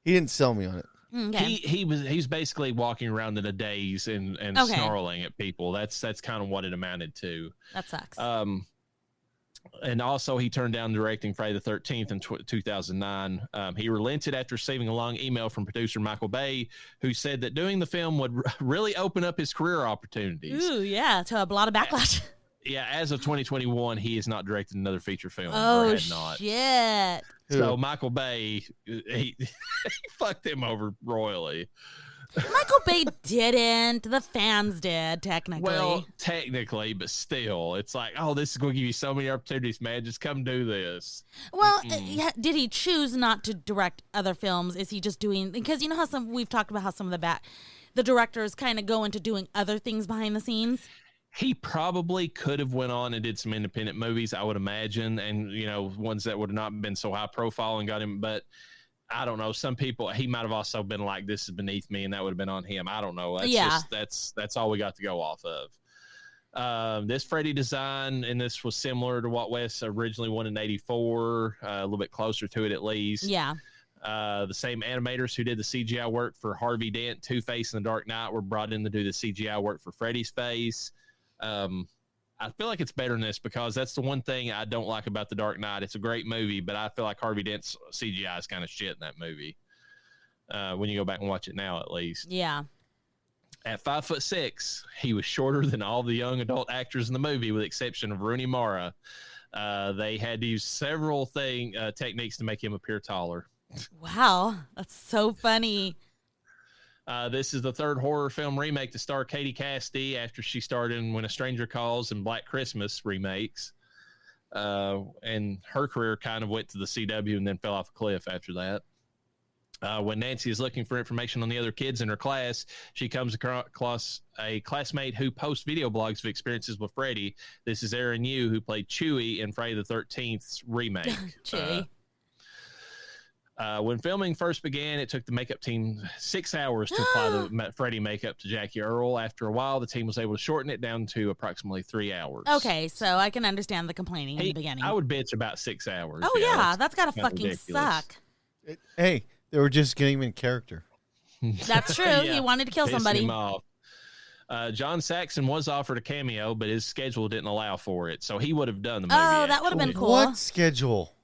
He didn't sell me on it. Okay. He's basically walking around in a daze and snarling at people. That's kind of what it amounted to. That sucks. And also he turned down directing Friday the 13th in 2009. He relented after receiving a long email from producer Michael Bay, who said that doing the film would really open up his career opportunities. Ooh, yeah, to a lot of backlash. Yeah, as of 2021, he has not directed another feature film. Oh, or had not. Shit. So Michael Bay, he fucked him over royally. Michael Bay didn't. The fans did, technically. Well, technically, but still, it's like, oh, this is going to give you so many opportunities, man. Just come do this. Well, did he choose not to direct other films? Is he just doing? Because you know how we've talked about how some of the directors kind of go into doing other things behind the scenes. He probably could have went on and did some independent movies, I would imagine, and ones that would have not been so high profile and got him. But I don't know. Some people, he might have also been like, "This is beneath me," and that would have been on him. I don't know. That's all we got to go off of. This Freddy design, and this was similar to what Wes originally wanted in '84, a little bit closer to it at least. Yeah. The same animators who did the CGI work for Harvey Dent, Two-Face, and The Dark Knight were brought in to do the CGI work for Freddy's face. I feel like it's better than this because that's the one thing I don't like about The Dark Knight. It's a great movie, but I feel like Harvey Dent's CGI is kind of shit in that movie. When you go back and watch it now, at least. Yeah. At 5'6", he was shorter than all the young adult actors in the movie, with the exception of Rooney Mara. They had to use several techniques to make him appear taller. Wow, that's so funny. This is the third horror film remake to star Katie Cassidy after she starred in When a Stranger Calls and Black Christmas remakes. And her career kind of went to the CW and then fell off a cliff after that. When Nancy is looking for information on the other kids in her class, she comes across a classmate who posts video blogs of experiences with Freddy. This is Aaron Yu, who played Chewie in Friday the 13th's remake. Chewie. When filming first began, it took the makeup team 6 hours to apply the Freddy makeup to Jackie Earle. After a while, the team was able to shorten it down to approximately 3 hours. Okay, so I can understand the complaining in the beginning. I would bitch about 6 hours. Oh, yeah, that's got to fucking ridiculous. suck. Hey, they were just getting him in character. That's true. Yeah, he wanted to kill somebody. Him off. John Saxon was offered a cameo, but his schedule didn't allow for it, so he would have done the movie. Oh, that would have been cool. What schedule?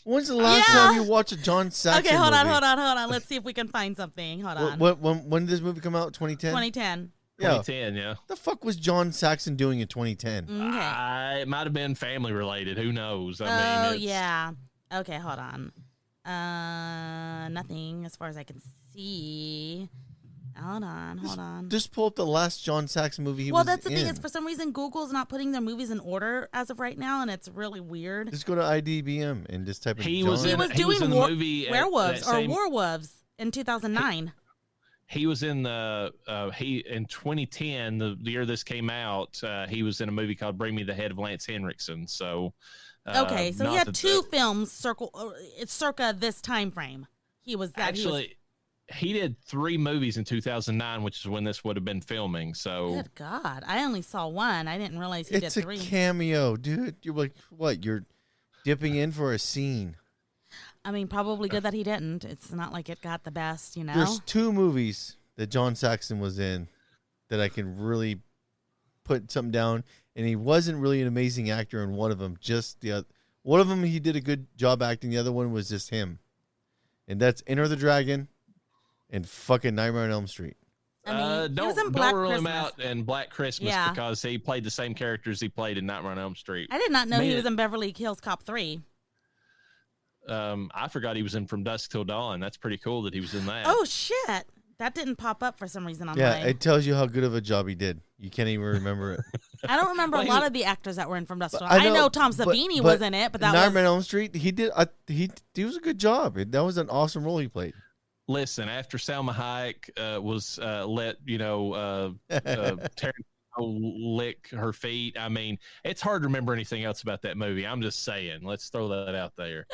When's the last time you watched a John Saxon Okay, hold movie? on. Let's see if we can find something. Hold on. When did this movie come out? 2010? 2010. Yeah. 2010, yeah. The fuck was John Saxon doing in 2010? Okay. It might have been family related. Who knows? Yeah. Okay, hold on. Nothing as far as I can see. Hold on. Just pull up the last John Saxon movie he was in. Well, that's the thing is, for some reason, Google's not putting their movies in order as of right now, and it's really weird. Just go to IDBM and just type in John. He was doing movie werewolves or werewolves in 2009. He was in in 2010, the year this came out. He was in a movie called Bring Me the Head of Lance Henriksen. So okay, so he had two films circa this time frame. He was that actually. He did 3 movies in 2009, which is when this would have been filming. So, good God, I only saw one. I didn't realize he did 3. It's a cameo, dude. You're like, what? You're dipping in for a scene. I mean, probably good that he didn't. It's not like it got the best, you know. There's 2 movies that John Saxon was in that I can really put something down, and he wasn't really an amazing actor in one of them. One of them he did a good job acting. The other one was just him, and that's Enter the Dragon and fucking Nightmare on Elm Street. I mean, he was in don't rule Black him Christmas. out in Black Christmas because he played the same characters he played in Nightmare on Elm Street. I did not know he was in Beverly Hills Cop 3. I forgot he was in From Dusk Till Dawn. That's pretty cool that he was in that. Oh, shit. That didn't pop up for some reason on Yeah, mine. it tells you how good of a job he did. You can't even remember it. I don't remember a lot of the actors that were in From Dusk Till Dawn. I I know Tom Savini was in it, but that Nightmare on Elm Street, he did. He was a good job. That was an awesome role he played. Listen, after Salma Hayek was let Tarantino lick her feet, I mean, it's hard to remember anything else about that movie. I'm just saying. Let's throw that out there.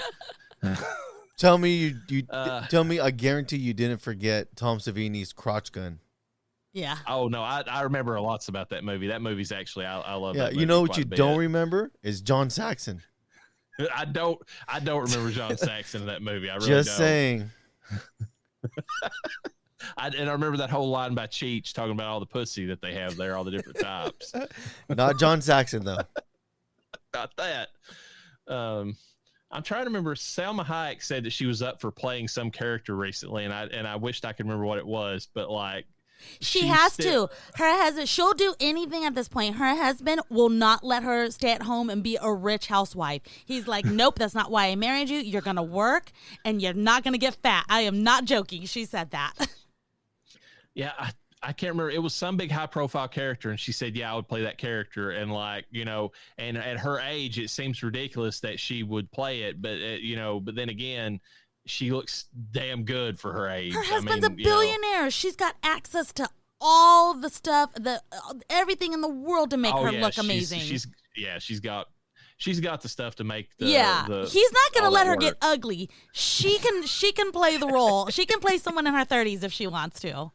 Tell me tell me. I guarantee you didn't forget Tom Savini's crotch gun. Yeah. Oh no, I remember lots about that movie. That movie's actually I love. Yeah, that movie you know what quite you a bit. don't remember is John Saxon. I don't remember John Saxon in that movie. I really Just don't. saying. I remember that whole line by Cheech talking about all the pussy that they have there, all the different types. Not John Saxon though. Not that. I'm trying to remember. Salma Hayek said that she was up for playing some character recently, and I wished I could remember what it was, but like She has to. Her husband, she'll do anything at this point. Her husband will not let her stay at home and be a rich housewife. He's like, nope, that's not why I married you. You're going to work and you're not going to get fat. I am not joking. She said that. Yeah, I can't remember. It was some big high profile character, and she said, yeah, I would play that character. And like, and at her age, it seems ridiculous that she would play it. But, but then again, she looks damn good for her age. Her husband's a billionaire. She's got access to all the stuff, everything in the world to make her look amazing. She's got the stuff to make the he's not gonna let her get ugly. She can play the role. She can play someone in her 30s if she wants to.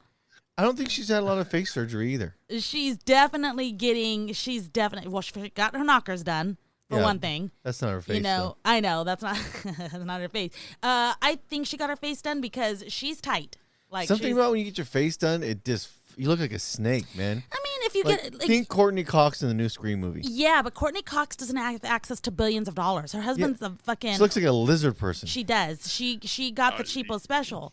I don't think she's had a lot of face surgery either. She got her knockers done. For one thing. That's not her face. Though. I know that's not not her face. I think she got her face done because she's tight. Like something about when you get your face done, you look like a snake, man. I mean, if you think Courtney Cox in the new Scream movie. Yeah, but Courtney Cox doesn't have access to billions of dollars. Her husband's a fucking. She looks like a lizard person. She does. She got the cheapo special.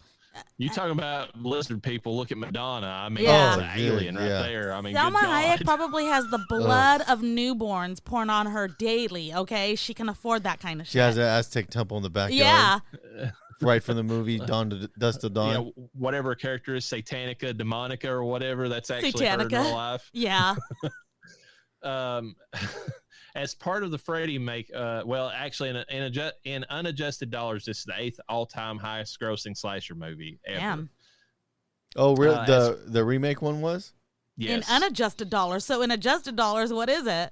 You talking about lizard people? Look at Madonna. I mean, yeah. that's an alien right there. I mean, Salma Hayek probably has the blood of newborns pouring on her daily. Okay, she can afford that kind of shit. She has an Aztec temple in the backyard. Yeah, right from the movie Dusk Till Dawn. Yeah, whatever character is Satanica, Demonica, or whatever. That's actually her in real life. Yeah. As part of the Freddy actually in unadjusted dollars, this is the 8th all-time highest grossing slasher movie ever. Damn. Oh, really? The remake one was? Yes. In unadjusted dollars. So in adjusted dollars, what is it?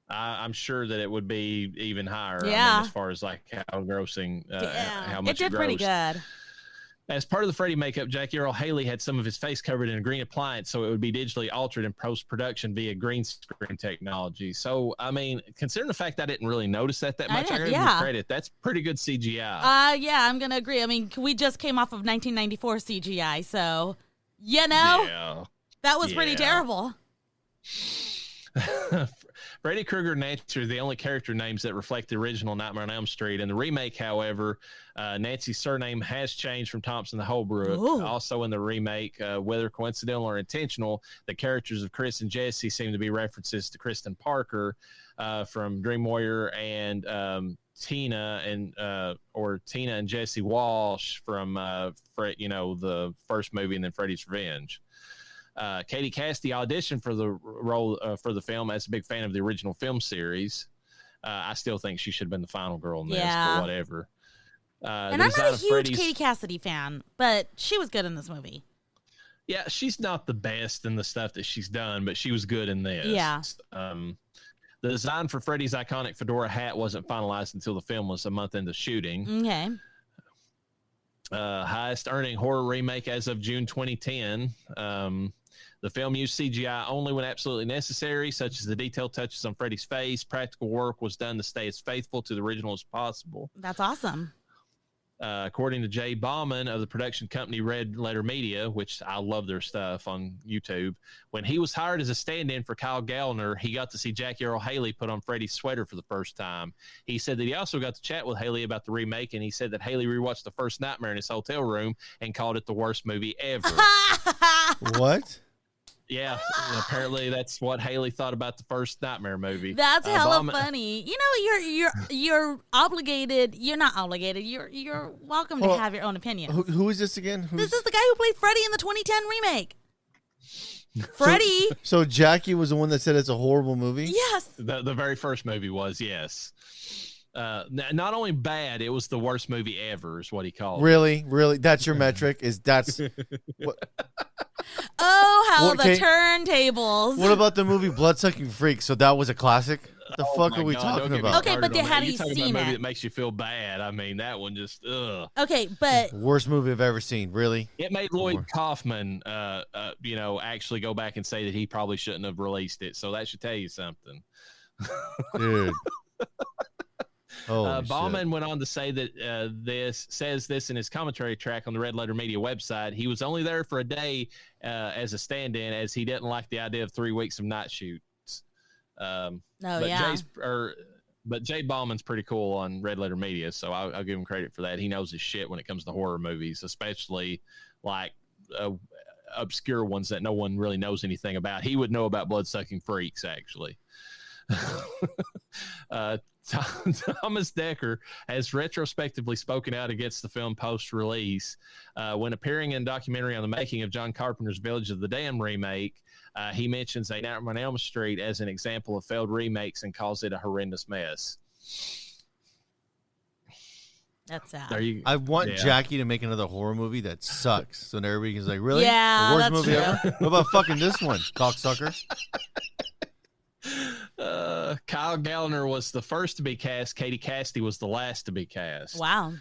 I'm sure that it would be even higher. Yeah. I mean, as far as like how grossing, how much it did pretty good. As part of the Freddy makeup, Jackie Earl Haley had some of his face covered in a green appliance, so it would be digitally altered in post-production via green screen technology. So, I mean, considering the fact that I didn't really notice that much, I give him credit. That's pretty good CGI. Yeah, I'm going to agree. I mean, we just came off of 1994 CGI, so, that was pretty terrible. Freddy Krueger and Nancy are the only character names that reflect the original Nightmare on Elm Street. In the remake, however, Nancy's surname has changed from Thompson to Holbrook. Ooh. Also in the remake, whether coincidental or intentional, the characters of Chris and Jesse seem to be references to Kristen Parker from Dream Warrior and Tina and Jesse Walsh from the first movie and then Freddy's Revenge. Katie Cassidy auditioned for the role for the film as a big fan of the original film series. I still think she should have been the final girl in this, but whatever. And I'm not a huge Katie Cassidy fan, but she was good in this movie. Yeah, she's not the best in the stuff that she's done, but she was good in this. Yeah. The design for Freddy's iconic fedora hat wasn't finalized until the film was a month into shooting. Okay. Highest earning horror remake as of June 2010. The film used CGI only when absolutely necessary, such as the detailed touches on Freddy's face. Practical work was done to stay as faithful to the original as possible. That's awesome. According to Jay Bauman of the production company Red Letter Media, which I love their stuff on YouTube, when he was hired as a stand-in for Kyle Gallner, he got to see Jackie Earle Haley put on Freddy's sweater for the first time. He said that he also got to chat with Haley about the remake, and he said that Haley rewatched the first Nightmare in his hotel room and called it the worst movie ever. What? Yeah, apparently that's what Haley thought about the first Nightmare movie. That's hella funny. You know, you're obligated. You're not obligated. You're welcome to have your own opinion. Who is this again? This is the guy who played Freddy in the 2010 remake. Freddy. So Jackie was the one that said it's a horrible movie? Yes. The very first movie was, yes. Not only bad, it was the worst movie ever, is what he called it. Really? That's your metric? That's what? Oh, how the turntables. What about the movie Bloodsucking Freak? So that was a classic? The fuck are we talking about? Okay, but had he seen about a movie it? that makes you feel bad. I mean, that one just, ugh. Okay, but Worst movie I've ever seen, really? It made Lloyd Kaufman, actually go back and say that he probably shouldn't have released it. So that should tell you something. Dude. Bauman went on to say that this in his commentary track on the Red Letter Media website. He was only there for a day as a stand-in, as he didn't like the idea of 3 weeks of night shoots. But Jay Bauman's pretty cool on Red Letter Media, so I'll give him credit for that. He knows his shit when it comes to horror movies, especially like obscure ones that no one really knows anything about. He would know about Bloodsucking Freaks, actually. Thomas Dekker has retrospectively spoken out against the film post-release. When appearing in a documentary on the making of John Carpenter's Village of the Damned remake, he mentions A Nightmare on Elm Street as an example of failed remakes and calls it a horrendous mess. That's sad. I want Jackie to make another horror movie that sucks. So everybody's like, really? Yeah, the worst that's movie true. ever? What about fucking this one, cocksucker? Kyle Gallner was the first to be cast. Katie Cassidy was the last to be cast. Wow.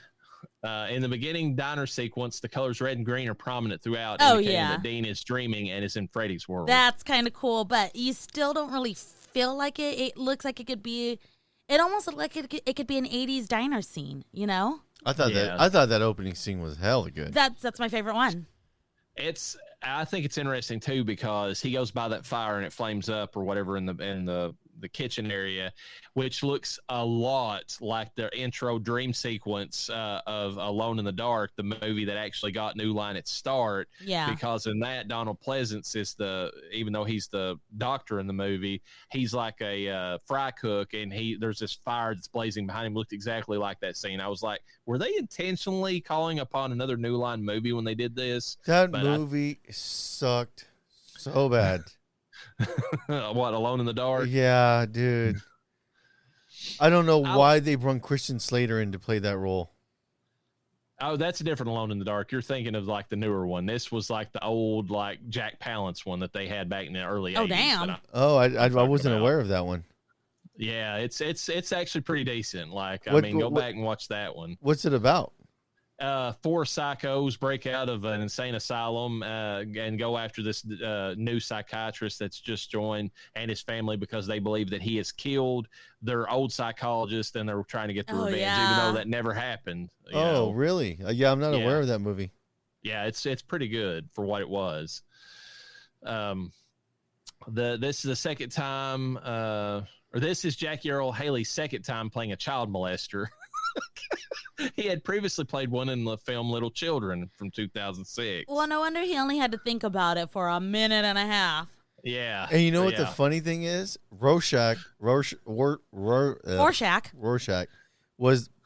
In the beginning diner sequence, the colors red and green are prominent throughout, Oh, indicating yeah. that Dean is dreaming and is in Freddy's world. That's kind of cool, but you still don't really feel like it. It looks like it could be. It almost looked like it could be an 80s diner scene, you know? I thought that opening scene was hella good. That's my favorite one. I think it's interesting too, because he goes by that fire and it flames up or whatever in the kitchen area, which looks a lot like the intro dream sequence of Alone in the Dark, the movie that actually got New Line its start. Yeah. Because in that, Donald Pleasance is even though he's the doctor in the movie, he's like a fry cook, and there's this fire that's blazing behind him. Looked exactly like that scene. I was like, were they intentionally calling upon another New Line movie when they did this? That movie sucked so bad. What, Alone in the Dark? Yeah, dude. I don't know why they brought Christian Slater in to play that role. Oh, that's a different Alone in the Dark. You're thinking of like the newer one. This was like the old like Jack Palance one that they had back in the early 80s. Damn. I wasn't aware of that one. Yeah, it's actually pretty decent. Like, go back and watch that one. What's it about? 4 psychos break out of an insane asylum and go after this new psychiatrist that's just joined and his family, because they believe that he has killed their old psychologist, and they're trying to get the revenge, even though that never happened. You know? Really? Yeah, I'm not aware of that movie. Yeah, it's pretty good for what it was. This is the second time, or this is Jackie Earle Haley's second time playing a child molester. He had previously played one in the film Little Children from 2006. Well, no wonder he only had to think about it for a minute and a half. Yeah. And you know what the funny thing is? Rorschach was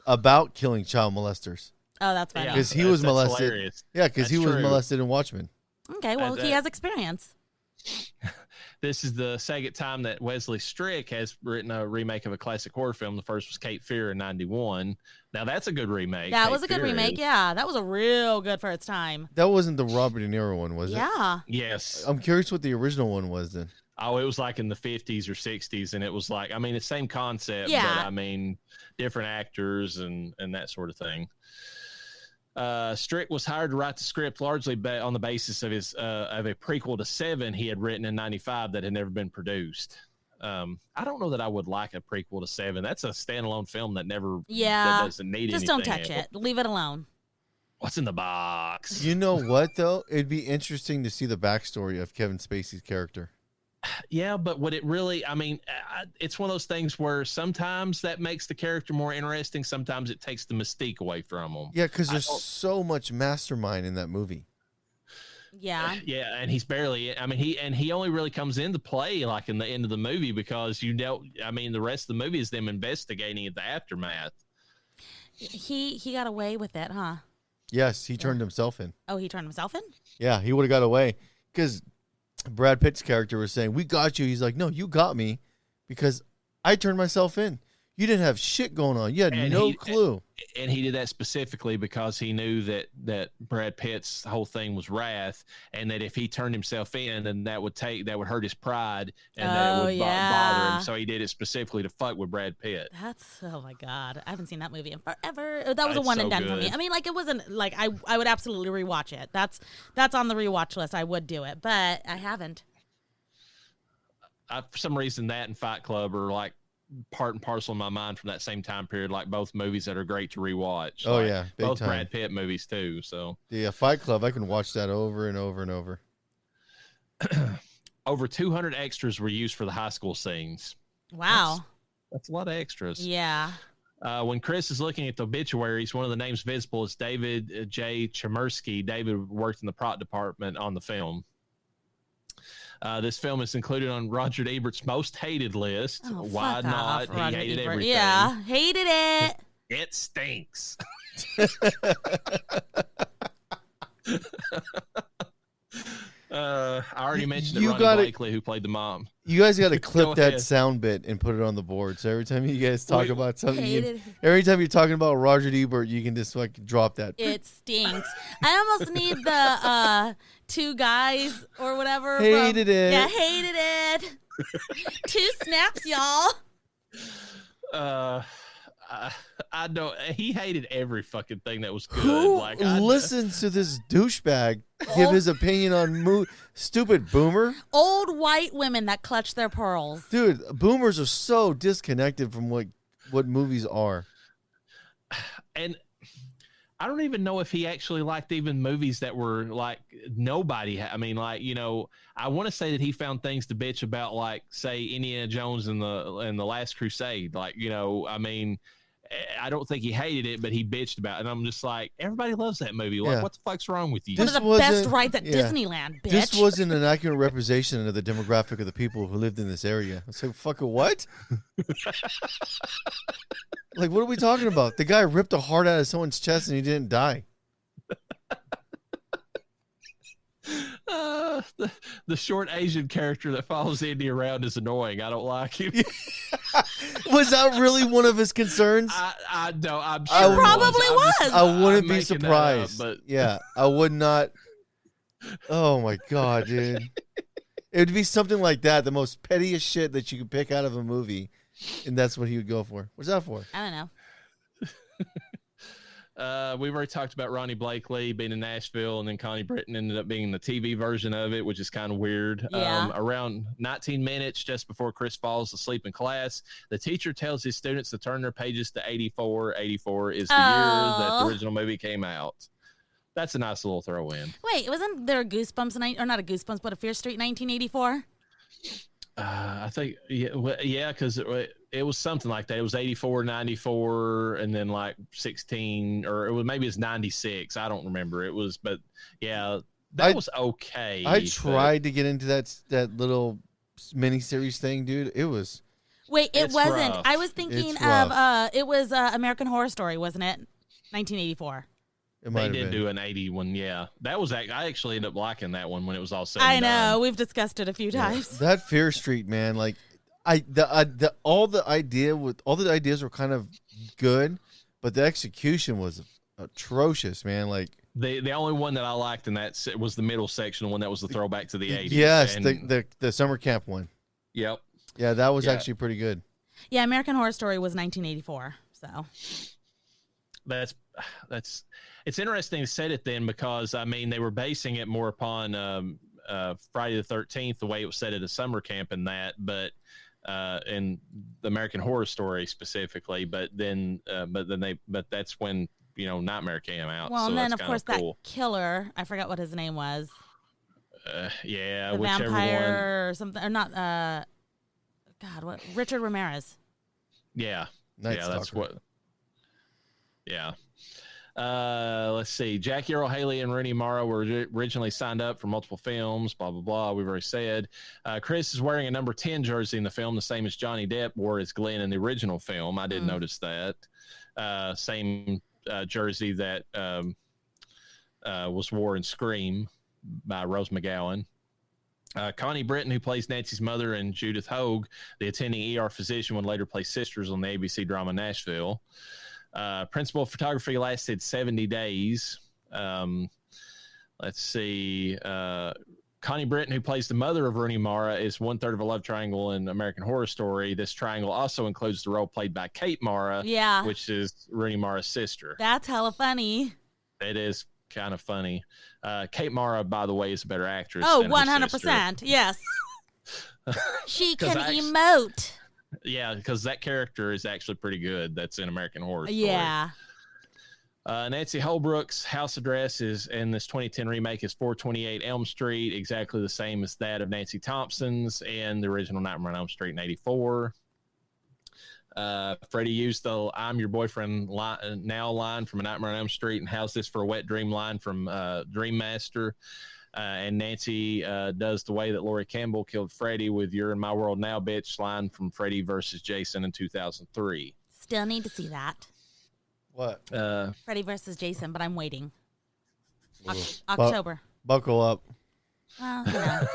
about killing child molesters. Oh, that's funny. Because he was molested. Hilarious. Yeah, because he was molested in Watchmen. Okay, well, he has experience. This is the second time that Wesley Strick has written a remake of a classic horror film. The first was Cape Fear in 91. Now, that's a good remake. That was a good remake, yeah. That was a real good for its time. That wasn't the Robert De Niro one, was it? Yeah. Yes. I'm curious what the original one was then. Oh, it was like in the 50s or 60s, and it was like, the same concept, but different actors and that sort of thing. Strick was hired to write the script largely on the basis of his of a prequel to Seven he had written in 95 that had never been produced. I don't know that I would like a prequel to 7. That's a standalone film that never Yeah. that doesn't need Just anything. don't touch it. Leave it alone. What's in the box? You know what though? It'd be interesting to see the backstory of Kevin Spacey's character. Yeah, but would it really? I mean, it's one of those things where sometimes that makes the character more interesting. Sometimes it takes the mystique away from them. Yeah, because there's so much mastermind in that movie. Yeah. Yeah, and he's barely. I mean, he only really comes into play like in the end of the movie because I mean, the rest of the movie is them investigating the aftermath. He got away with it, huh? Yes, he turned himself in. Oh, he turned himself in? Yeah, he would have got away because Brad Pitt's character was saying, "We got you." He's like, "No, you got me because I turned myself in. You didn't have shit going on. You had no clue." And he did that specifically because he knew that Brad Pitt's whole thing was wrath, and that if he turned himself in, then that would hurt his pride, and that it would bother him. So he did it specifically to fuck with Brad Pitt. Oh my God, I haven't seen that movie in forever. That was a one and done for me. I mean, like it wasn't like I would absolutely rewatch it. That's on the rewatch list. I would do it, but I haven't. For some reason, that and Fight Club are like part and parcel in my mind from that same time period, like both movies that are great to rewatch. Oh, like, yeah, big both time. Brad Pitt movies too. So yeah, Fight Club, I can watch that over and over and over. Over 200 extras were used for the high school scenes. Wow, that's a lot of extras. Yeah. When Chris is looking at the obituaries, one of the names visible is David J. Chemerinsky. David worked in the prop department on the film. This film is included on Roger Ebert's most hated list. Oh, why not? He hated Ebert. everything. Yeah, hated it. It stinks. I already mentioned it. Ronnie Blakely, who played the mom. You guys got to clip that sound bit and put it on the board. So every time you guys talk about something, every time you're talking about Roger Ebert, you can just like drop that. It stinks. I almost need the two guys or whatever. Hated it. Yeah, hated it. 2 snaps, y'all. I don't. He hated every fucking thing that was good. Who like, listens to this douchebag give his opinion on stupid boomer? Old white women that clutch their pearls. Dude, boomers are so disconnected from what movies are. And I don't even know if he actually liked even movies that were like nobody. I mean, like, I want to say that he found things to bitch about, like, say, Indiana Jones and the Last Crusade. Like, I mean, I don't think he hated it, but he bitched about it. And I'm just like, everybody loves that movie. Like, what the fuck's wrong with you? One of the best rides at Disneyland, bitch. This wasn't an accurate representation of the demographic of the people who lived in this area. I said, fucking what? Like, what are we talking about? The guy ripped a heart out of someone's chest and he didn't die. The short Asian character that follows Indy around is annoying. I don't like him. Was that really one of his concerns? I know. I'm sure it probably was. I wouldn't be surprised. But yeah, I would not. Oh my God, dude. It would be something like that. The most pettiest shit that you could pick out of a movie. And that's what he would go for. What's that for? I don't know. We've already talked about Ronnie Blakely being in Nashville, and then Connie Britton ended up being in the TV version of it, which is kind of weird. Yeah. Around 19 minutes just before Chris falls asleep in class, the teacher tells his students to turn their pages to 84. 84 is the year that the original movie came out. That's a nice little throw in. Wait, wasn't there a Goosebumps or not a Goosebumps, but a Fear Street 1984? I think, yeah, because it was something like that. It was 84, 94, and then like 16, or maybe it's 96. I don't remember. It was, but yeah, that was okay. I tried to get into that little miniseries thing, dude. It was. Wait, it wasn't. Rough. I was thinking of it was American Horror Story, wasn't it? 1984. They did do an 80 one, yeah. That was I actually ended up liking that one when it was all said. I know, we've discussed it a few times. That Fear Street, man, like all the ideas were kind of good, but the execution was atrocious, man. Like the only one that I liked in that was the middle section, one that was the throwback to the 80s. Yes, the summer camp one. Yep. Yeah, that was actually pretty good. Yeah, American Horror Story was 1984, so. It's interesting to set it then, because I mean they were basing it more upon Friday the 13th, the way it was set at a summer camp and that, but in the American Horror Story specifically. But then that's when Nightmare came out. Well, so and then that's of course cool. that killer, I forgot what his name was. Yeah, the whichever vampire one. or something, or not. God, what? Richard Ramirez. Yeah, Night yeah, that's Stalker. what. Yeah. Let's see. Jackie Earle Haley and Rooney Mara were originally signed up for multiple films. Blah blah blah. We've already said. Chris is wearing a number 10 jersey in the film, the same as Johnny Depp wore as Glenn in the original film. I did notice that. Same jersey that was worn in Scream by Rose McGowan. Connie Britton, who plays Nancy's mother, and Judith Hogue, the attending ER physician, would later play sisters on the ABC drama Nashville. Principal photography lasted 70 days. Let's see. Connie Britton, who plays the mother of Rooney Mara, is 1/3 of a love triangle in American Horror Story. This triangle also includes the role played by Kate Mara, which is Rooney Mara's sister. That's hella funny. It is kind of funny. Kate Mara, by the way, is a better actress. Oh, than her 100%. sister. Yes. She can emote. Yeah, because that character is actually pretty good. That's in American Horror Story. Yeah. Nancy Holbrook's house address is in this 2010 remake is 428 Elm Street, exactly the same as that of Nancy Thompson's and the original Nightmare on Elm Street in '84. Freddie used the "I'm your boyfriend" now line from A Nightmare on Elm Street, and "How's this for a wet dream" line from Dream Master. And Nancy does the way that Laurie Campbell killed Freddy with "You're in my world now, bitch" line from Freddy vs. Jason in 2003. Still need to see that. What? Freddy vs. Jason, but I'm waiting. October. Buckle up. Well,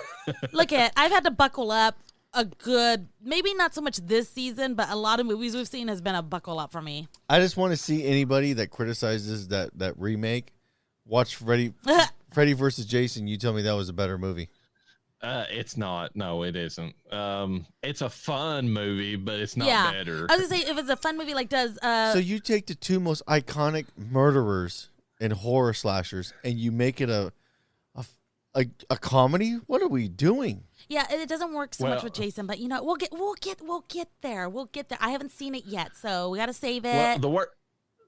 look I've had to buckle up a good, maybe not so much this season, but a lot of movies we've seen has been a buckle up for me. I just want to see anybody that criticizes that remake watch Freddy versus Jason. You tell me that was a better movie. It's not. No, it isn't. It's a fun movie, but it's not better. I was gonna say, if it's a fun movie, like So you take the two most iconic murderers in horror slashers and you make it a comedy? What are we doing? Yeah, it doesn't work so much with Jason, but we'll get there. We'll get there. I haven't seen it yet, so we got to save it. Well,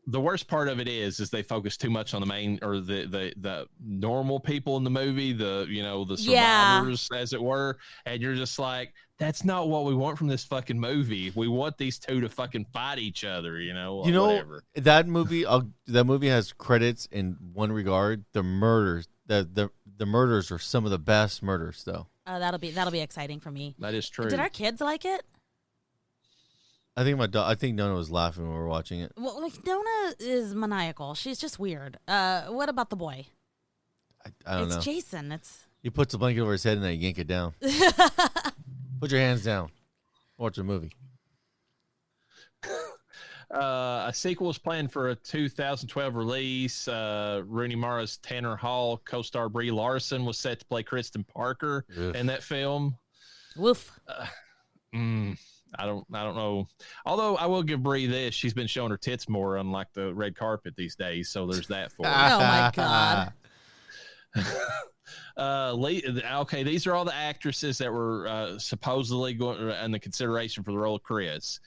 the worst part of it is they focus too much on the main or the normal people in the movie, the survivors, as it were, and you're just like, that's not what we want from this fucking movie. We want these two to fucking fight each other, whatever. That movie has credits in one regard. The murders, the murders are some of the best murders, though. Oh, that'll be exciting for me. That is true. Did our kids like it? I think Nona was laughing when we were watching it. Well, Nona is maniacal. She's just weird. What about the boy? I don't know. It's Jason. He puts a blanket over his head and then he yank it down. Put your hands down. Watch a movie. A sequel is planned for a 2012 release. Rooney Mara's Tanner Hall co-star Brie Larson was set to play Kristen Parker in that film. Woof. I don't know. Although I will give Brie this: she's been showing her tits more on like the red carpet these days. So there's that for her. Oh my god. Okay, these are all the actresses that were supposedly going in the consideration for the role of Chris.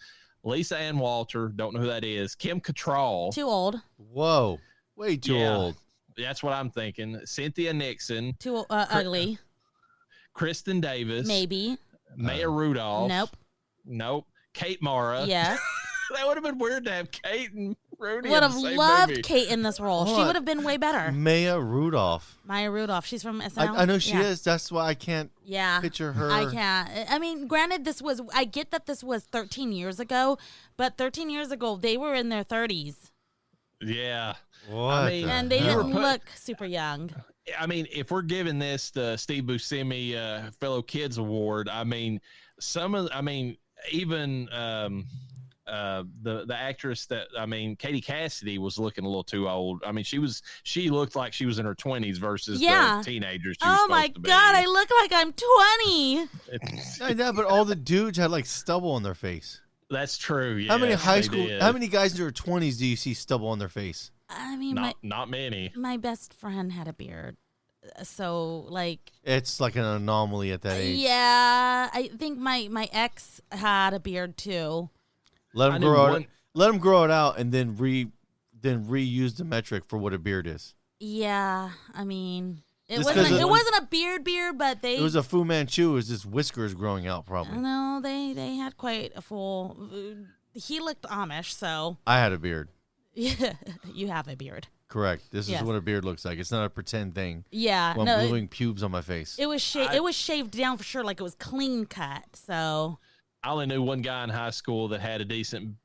Lisa Ann Walter, don't know who that is. Kim Cattrall, Too old. Whoa, way too old. That's what I'm thinking. Cynthia Nixon, Too ugly. Kristen Davis, Maybe. Maya Rudolph. Nope. Kate Mara. Yes. That would have been weird to have Kate and Rooney. Would in have the same loved movie. Kate in this role. She would have been way better. Maya Rudolph. Maya Rudolph. She's from SNL. I know she is. That's why I can't picture her. I can't. I mean, granted, I get that this was 13 years ago, but 13 years ago, they were in their 30s. Yeah. What? And they didn't look super young. I mean, if we're giving this the Steve Buscemi Fellow Kids Award, I mean, even the actress Katie Cassidy was looking a little too old. I mean, she looked like she was in her 20s versus the teenagers. Oh my god, I look like I'm 20. Yeah, but all the dudes had like stubble on their face. That's true. Yeah, how many guys in their 20s do you see stubble on their face? I mean, not many. My best friend had a beard. So like It's like an anomaly at that age. yeah, I think my ex had a beard too. Let him grow it. Let him grow it out, and then reuse the metric for what a beard is. Yeah, I mean, it Just wasn't a beard, but it was a Fu Manchu. It was just whiskers growing out, probably. No, they had quite a full. He looked Amish, so I had a beard. yeah, you have a beard. Correct. This is what a beard looks like. It's not a pretend thing. Yeah, I'm gluing pubes on my face. It was it was shaved down for sure, like it was clean cut. So I only knew one guy in high school that had a decent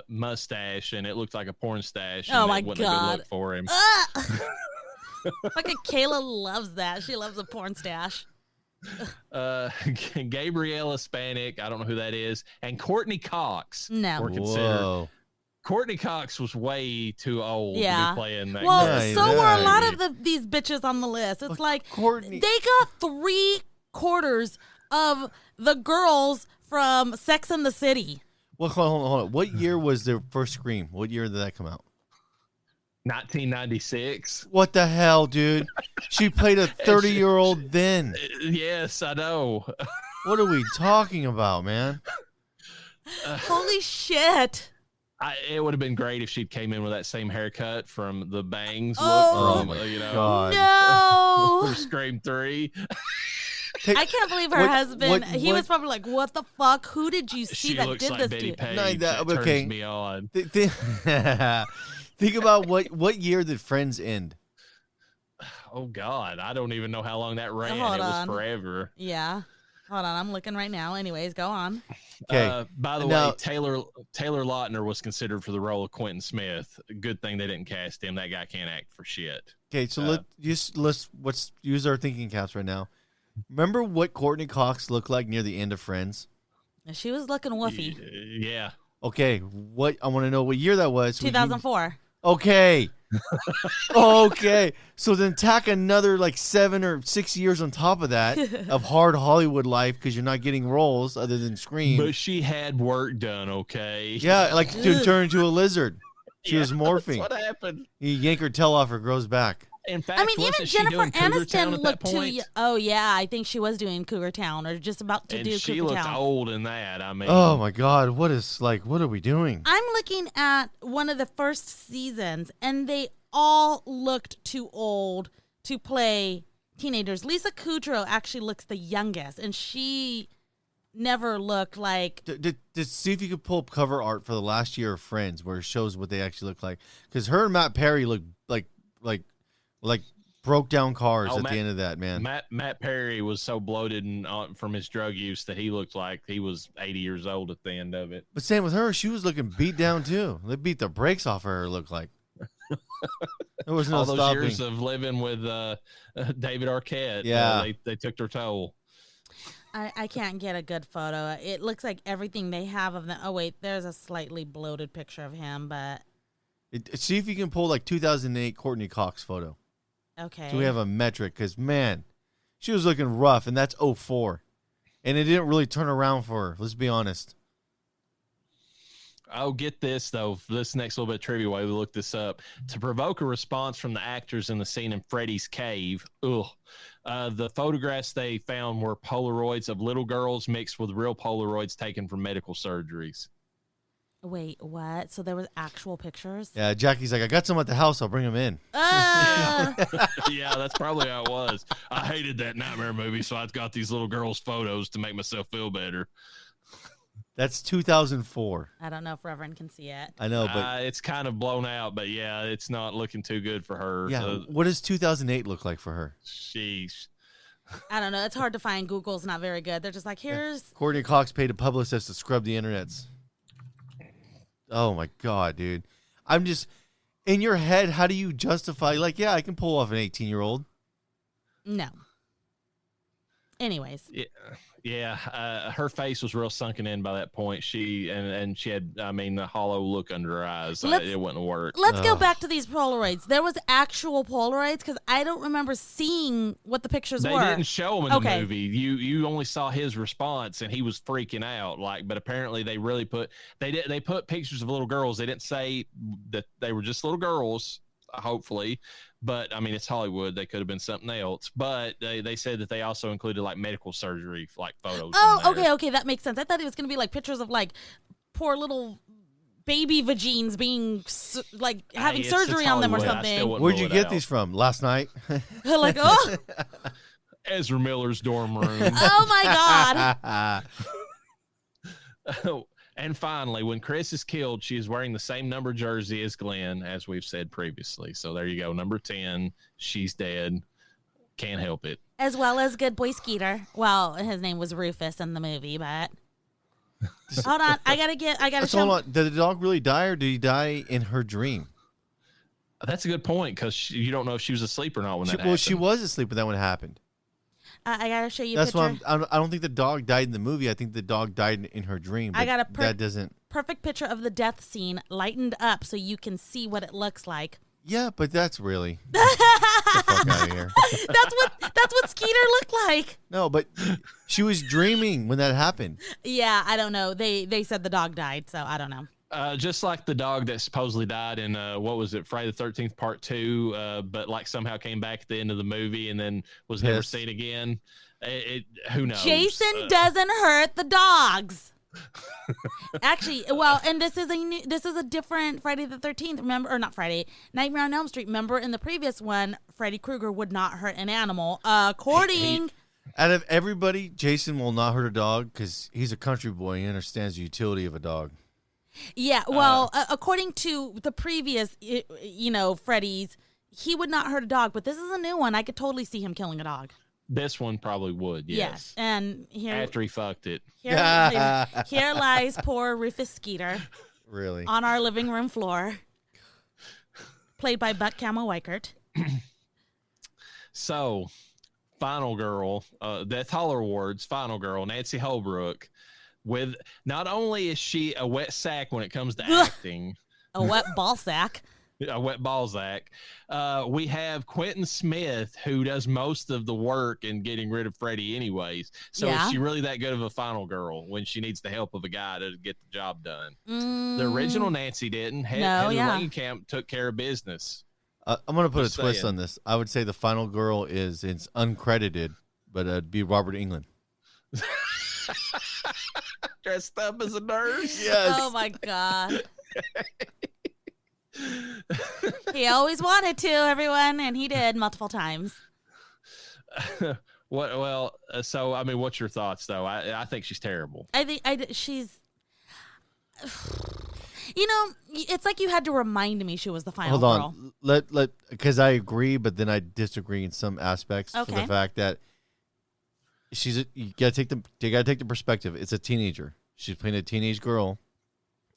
mustache, and it looked like a porn stash. And oh my wasn't a god, good look for him. Fucking Kayla loves that. She loves a porn stash. Gabriella Spanik, I don't know who that is, and Courtney Cox. No. Were considered. Courtney Cox was way too old to be playing that. Well, game. so were a lot of these bitches on the list. It's like Courtney. They got 3/4 of the girls from Sex and the City. Well, hold on. What year was their first Scream? What year did that come out? 1996. What the hell, dude? She played a 30-year-old then. Yes, I know. What are we talking about, man? Holy shit. It would have been great if she'd came in with that same haircut from the Bangs Oh, look from, God. No. from Scream 3. I can't believe her husband. He was probably like, "What the fuck? Who did you see She that looks did like this Betty to?" Page. That turns me on. Think about what year did Friends end? Oh God, I don't even know how long that ran. Hold it was on. forever. Yeah. Hold on, I'm looking right now. Anyways, go on. Okay. By the way, Taylor Lautner was considered for the role of Quentin Smith. Good thing they didn't cast him. That guy can't act for shit. Okay, so let's use our thinking caps right now. Remember what Courtney Cox looked like near the end of Friends? She was looking woofy. Yeah. Okay, I want to know what year that was. 2004. Okay. Okay. So then tack another like 7 or 6 years on top of that of hard Hollywood life because you're not getting roles other than Scream. But she had work done, okay? Yeah, like to turn into a lizard. She was morphing. That's what happened. You yank her tail off, her grows back. In fact, I mean, even Jennifer Aniston looked too. Oh yeah, I think she was doing Cougar Town or just about to do Cougar Town. And she looked old in that. I mean, oh my God, what are we doing? I'm looking at one of the first seasons, and they all looked too old to play teenagers. Lisa Kudrow actually looks the youngest, and she never looked like. See if you could pull up cover art for the last year of Friends, where it shows what they actually look like. Because her and Matt Perry look like broke down cars at the end of that, man. Matt Perry was so bloated and from his drug use that he looked like he was 80 years old at the end of it. But same with her, she was looking beat down too. They beat the brakes off of her. It looked like there was no all those stopping. years of living with David Arquette. Yeah, they took their toll. I can't get a good photo. It looks like everything they have of them. Oh wait, there's a slightly bloated picture of him, but see if you can pull like 2008 Courtney Cox photo. Okay. So we have a metric because, man, she was looking rough, and that's 04. And it didn't really turn around for her. Let's be honest. Oh, get this, though. This next little bit of trivia while we look this up. To provoke a response from the actors in the scene in Freddy's cave, the photographs they found were Polaroids of little girls mixed with real Polaroids taken from medical surgeries. Wait, what? So there was actual pictures? Yeah, Jackie's like, I got some at the house. I'll bring them in. Yeah, that's probably how it was. I hated that Nightmare movie, so I got these little girls' photos to make myself feel better. That's 2004. I don't know if Reverend can see it. I know, but it's kind of blown out, but yeah, it's not looking too good for her. Yeah, what does 2008 look like for her? Sheesh. I don't know. It's hard to find. Google's not very good. They're just like, here's... Courtney Cox paid a publicist to scrub the internets. Oh, my God, dude. I'm just... In your head, how do you justify... Like, yeah, I can pull off an 18-year-old. No. Anyways. Yeah, her face was real sunken in by that point. She had, I mean, the hollow look under her eyes. It wouldn't work. Let's go back to these Polaroids. There was actual Polaroids because I don't remember seeing what the pictures were. They didn't show him in the movie. You only saw his response, and he was freaking out. But apparently they really put pictures of little girls. They didn't say that they were just little girls. hopefully. But I mean, it's Hollywood. They could have been something else. But they said that they also included like medical surgery, like photos. Oh, okay, that makes sense. I thought it was going to be like pictures of like poor little baby vagines being like having surgery on them or something. Where'd you get these from? Last night? Like, oh, Ezra Miller's dorm room. Oh my God. And finally, when Chris is killed, she is wearing the same number jersey as Glenn, as we've said previously. So there you go. Number 10. She's dead. Can't help it. As well as good boy Skeeter. Well, his name was Rufus in the movie, but hold on. I gotta show. Hold on. Did the dog really die, or did he die in her dream? That's a good point, because you don't know if she was asleep or not when that happened. Well, she was asleep when that one happened. I gotta show you. That's why I don't think the dog died in the movie. I think the dog died in her dream. I got that doesn't perfect picture of the death scene, lightened up so you can see what it looks like. Yeah, but that's really get the fuck out of here. That's what Skeeter looked like. No, but she was dreaming when that happened. Yeah, I don't know. They said the dog died, so I don't know. Just like the dog that supposedly died in what was it, Friday the 13th Part 2, but like somehow came back at the end of the movie and then was never seen again. Who knows? Jason doesn't hurt the dogs. Actually, well, and this is a different Friday the 13th. Remember, or not Friday, Nightmare on Elm Street. Remember, in the previous one, Freddy Krueger would not hurt an animal. According out of everybody, Jason will not hurt a dog because he's a country boy. He understands the utility of a dog. Yeah, well, according to the previous, Freddy's, he would not hurt a dog, but this is a new one. I could totally see him killing a dog. This one probably would, yes. And here after he fucked it. Here lies poor Rufus Skeeter. Really? On our living room floor. Played by Buck Camel Weichert. So, final girl, Death Holler Awards, final girl, Nancy Holbrook. With not only is she a wet sack when it comes to acting, a wet ball sack. A wet ball sack. We have Quentin Smith, who does most of the work in getting rid of Freddy anyways. So is she really that good of a final girl when she needs the help of a guy to get the job done? The original Nancy didn't. Heather Langenkamp took care of business. I'm going to put a twist on this. I would say the final girl it's uncredited, but it'd be Robert Englund. Dressed up as a nurse? Yes. Oh, my God. He always wanted to, everyone, and he did multiple times. So, I mean, what's your thoughts, though? I think she's terrible. I think she's... it's like you had to remind me she was the final girl. Hold on. Because I agree, but then I disagree in some aspects for the fact that you gotta take the perspective. It's a teenager. She's playing a teenage girl,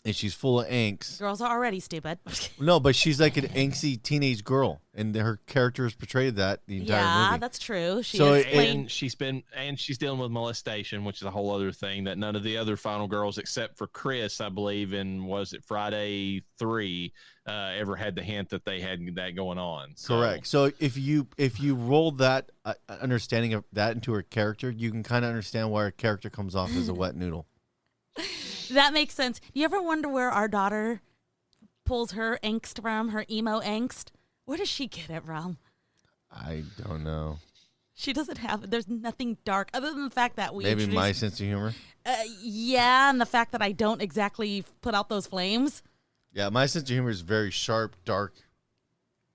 and she's full of angst. Girls are already stupid. No, but she's like an angsty teenage girl, and her character has portrayed that the entire movie. Yeah, that's true. She's dealing with molestation, which is a whole other thing that none of the other final girls, except for Chris, I believe, in was it Friday 3, ever had the hint that they had that going on. So. Correct. So if you roll that understanding of that into her character, you can kind of understand why her character comes off as a wet noodle. That makes sense. Do you ever wonder where our daughter pulls her angst from, her emo angst? Where does she get it from? I don't know. She doesn't have, there's nothing dark other than the fact that maybe my sense of humor. Yeah, and the fact that I don't exactly put out those flames. Yeah, my sense of humor is very sharp, dark.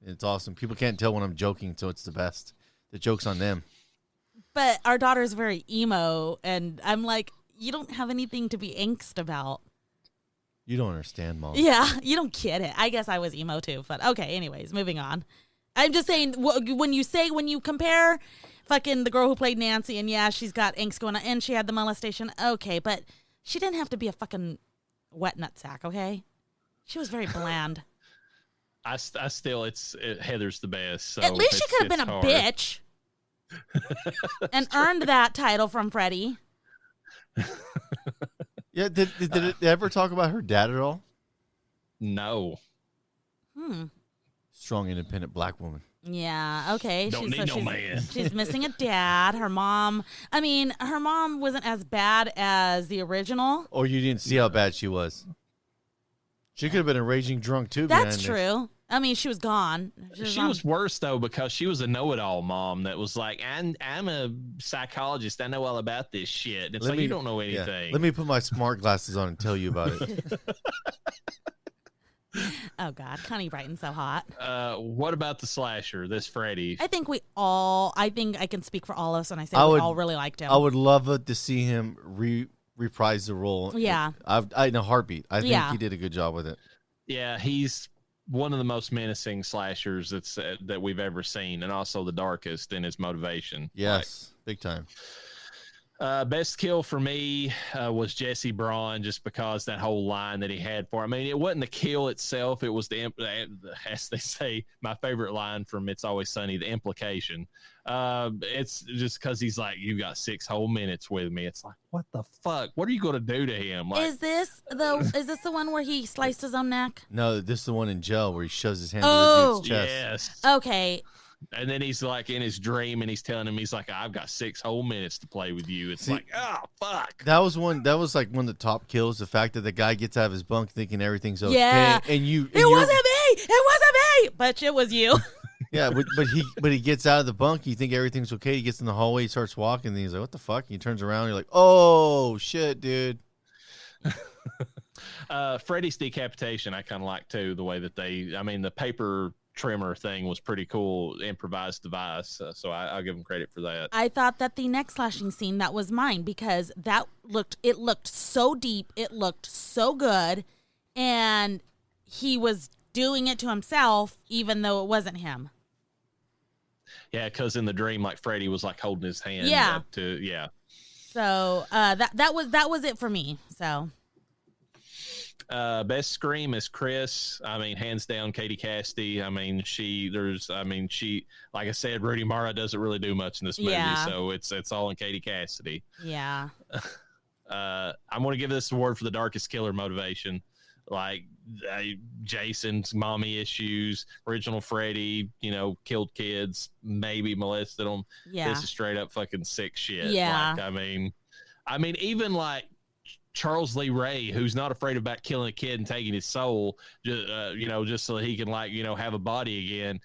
It's awesome. People can't tell when I'm joking, so it's the best. The joke's on them. But our daughter's very emo, and I'm like, you don't have anything to be angst about. You don't understand, Mom. Yeah, you don't get it. I guess I was emo too, but okay, anyways, moving on. I'm just saying, when you compare fucking the girl who played Nancy, and yeah, she's got angst going on, and she had the molestation, okay, but she didn't have to be a fucking wet nutsack, okay? She was very bland. I still, Heather's the best. So at least she could have been a bitch and earned that title from Freddy. Yeah, did it ever talk about her dad at all? No. Strong, independent black woman. Yeah, okay. Don't need no man. She's missing a dad. Her mom wasn't as bad as the original. Or you didn't see how bad she was. She could have been a raging drunk too. That's true. I mean, she was gone. She was worse though because she was a know-it-all mom that was like, I'm a psychologist. I know all about this shit. And it's like you don't know anything. Let me put my smart glasses on and tell you about it. Oh God, Connie Brighton's so hot. What about the slasher? This Freddy? I think I can speak for all of us when I say we all really liked him. I would love to see him reprise the role. Yeah, in a heartbeat. I think he did a good job with it. Yeah, he's one of the most menacing slashers that we've ever seen, and also the darkest in his motivation. Yes, big time. Best kill for me was Jesse Braun, just because that whole line that he had for him. I mean, it wasn't the kill itself. It was as they say, my favorite line from It's Always Sunny, the implication. It's just because he's like, you got 6 whole minutes with me. It's like, what the fuck? What are you going to do to him? Like, is this the one where he sliced his own neck? No, this is the one in jail where he shoves his hand to the dude's chest. Yes. Okay. And then he's like in his dream, and he's telling him, he's like, I've got 6 whole minutes to play with you. It's like, oh fuck. That was like one of the top kills. The fact that the guy gets out of his bunk thinking everything's okay. Yeah. And it wasn't me, but it was you. Yeah, but he gets out of the bunk. You think everything's okay. He gets in the hallway. He starts walking. And he's like, what the fuck? And he turns around. And you're like, oh shit, dude. Freddy's decapitation, I kind of like too. The way that the paper trimmer thing was pretty cool, improvised device. So I'll give him credit for that. I thought that the neck slashing scene, that was mine, because it looked so deep, it looked so good, and he was doing it to himself even though it wasn't him. Yeah, because in the dream, like Freddy was like holding his hand. So that was it for me. So. Best scream is Chris. I mean, hands down, Katie Cassidy. I mean, she, like I said, Rudy Mara doesn't really do much in this movie, so it's all in Katie Cassidy. Yeah. I'm going to give this award for the darkest killer motivation. Like Jason's mommy issues, original Freddy, killed kids, maybe molested them. Yeah. This is straight up fucking sick shit. Yeah. Like, I mean, even like Charles Lee Ray, who's not afraid about killing a kid and taking his soul, just so he can have a body again.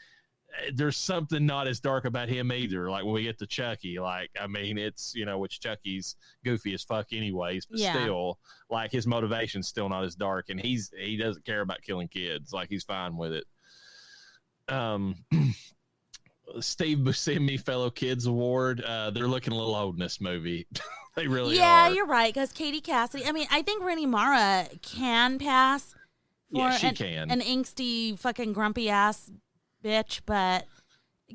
There's something not as dark about him either. Like when we get to Chucky, which Chucky's goofy as fuck anyways, but still, like his motivation's still not as dark, and he doesn't care about killing kids. Like he's fine with it. Steve Buscemi Fellow Kids Award. They're looking a little old in this movie. They really are. Yeah, you're right. Because Katie Cassidy. I mean, I think Rooney Mara can pass for she can. An angsty, fucking grumpy ass bitch, but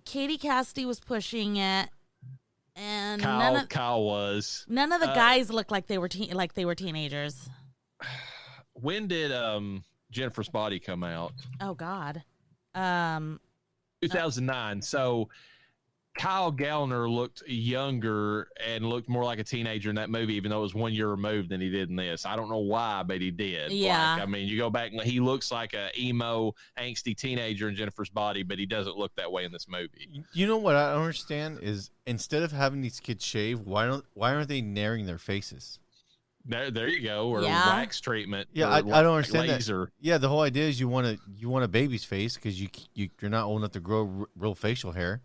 Katie Cassidy was pushing it, and Kyle was. None of the guys looked like they were teenagers. When did Jennifer's Body come out? Oh God. 2009. So Kyle Gallner looked younger and looked more like a teenager in that movie, even though it was 1 year removed than he did in this. I don't know why, but he did. Yeah. Like, I mean, you go back and he looks like a emo, angsty teenager in Jennifer's Body, but he doesn't look that way in this movie. You know what I don't understand is instead of having these kids shave, why aren't they narrowing their faces? There you go, or wax treatment. Yeah, I don't understand laser. That. Yeah, the whole idea is you want a baby's face because you're not old enough to grow real facial hair.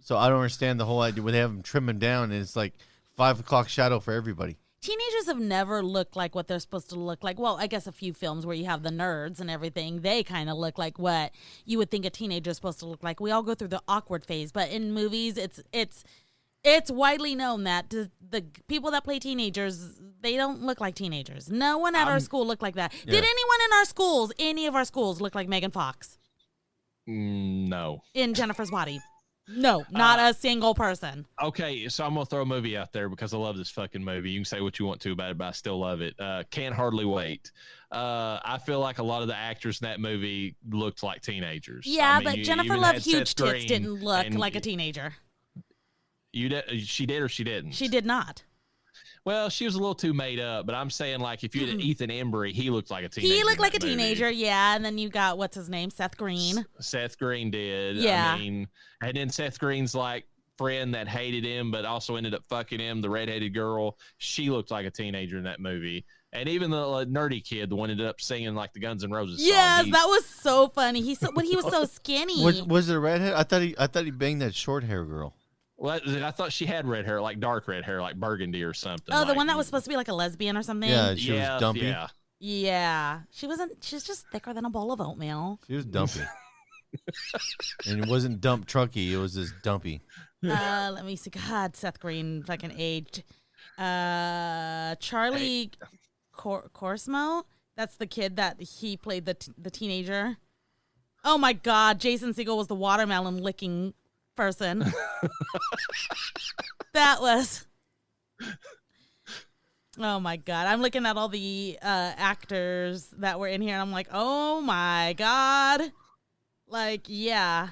So I don't understand the whole idea where they have them trim them down and it's like 5 o'clock shadow for everybody. Teenagers have never looked like what they're supposed to look like. Well, I guess a few films where you have the nerds and everything, they kind of look like what you would think a teenager is supposed to look like. We all go through the awkward phase, but in movies, it's widely known that the people that play teenagers, they don't look like teenagers. No one at our school looked like that. Yeah. Did anyone in any of our schools, look like Megan Fox? No. In Jennifer's Body? No, not a single person. Okay, so I'm going to throw a movie out there because I love this fucking movie. You can say what you want to about it, but I still love it. Can't Hardly Wait. I feel like a lot of the actors in that movie looked like teenagers. Yeah, but Jennifer Love Huge Tits didn't look like a teenager. She did or she didn't? She did not. Well, she was a little too made up, but I'm saying, like, if you had Ethan Embry, he looked like a teenager. He looked like a teenager, yeah. And then you got, what's his name? Seth Green. Seth Green did. Yeah. I mean, and then Seth Green's, like, friend that hated him, but also ended up fucking him, the redheaded girl. She looked like a teenager in that movie. And even the nerdy kid, the one ended up singing like the Guns N' Roses song. Yes, that was so funny. But he was so skinny. Was it a redhead? I thought he banged that short hair girl. Well, I thought she had red hair, like dark red hair, like burgundy or something. Oh, the one that was supposed to be like a lesbian or something? Yeah, she was dumpy. Yeah. Yeah. She's just thicker than a bowl of oatmeal. She was dumpy. And it wasn't dump trucky, it was just dumpy. Let me see. God, Seth Green fucking aged. Charlie Corsmo? That's the kid that he played the teenager. Oh my God, Jason Segel was the watermelon licking person. That was. Oh my God, I'm looking at all the actors that were in here, and I'm like, oh my God, like yeah,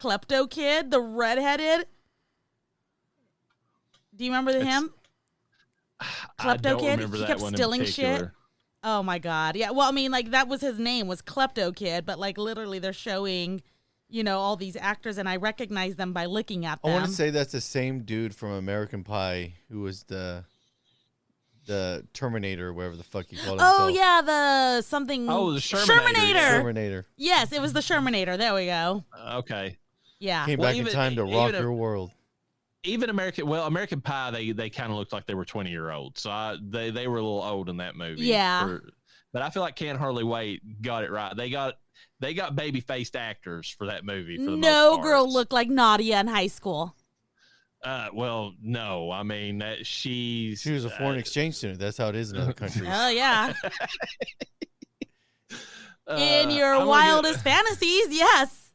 Klepto Kid, the redheaded. Do you remember him? Klepto Kid. He kept stealing shit. Oh my God, yeah. Well, I mean, like that was his name, was Klepto Kid, but like literally, they're showing. All these actors, and I recognize them by looking at them. I want to say that's the same dude from American Pie who was the Terminator, whatever the fuck he called himself. Oh, yeah, the something. Oh, the Shermanator. Yes, it was the Shermanator. There we go. Okay. Yeah. Came back in time to rock your world. Even American Pie, they kind of looked like they were 20-year-olds. So they were a little old in that movie. Yeah. But I feel like Can't Hardly Wait got it right. They got baby-faced actors for that movie. For the no most part. girl looked like Nadia in high school. Well, no. I mean, she was a foreign exchange student. That's how it is in other countries. Oh, yeah. In your wildest fantasies, yes.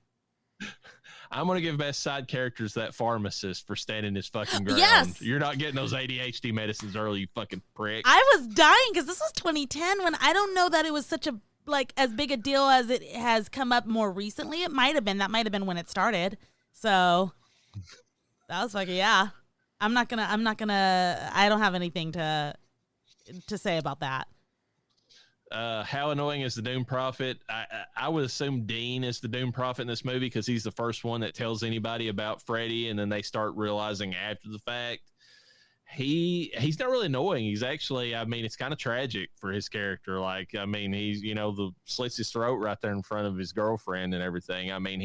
I'm going to give best side characters that pharmacist for standing his fucking ground. Yes. You're not getting those ADHD medicines early, you fucking prick. I was dying because this was 2010 when I don't know that it was such a as big a deal as it has come up more recently. It might have been. That might have been when it started. So that was fucking, yeah. I don't have anything to say about that. How annoying is the Doom Prophet? I would assume Dean is the Doom Prophet in this movie because he's the first one that tells anybody about Freddy, and then they start realizing after the fact. He's not really annoying. He's actually, I mean, it's kind of tragic for his character. Like, I mean, he's, slits his throat right there in front of his girlfriend and everything. I mean,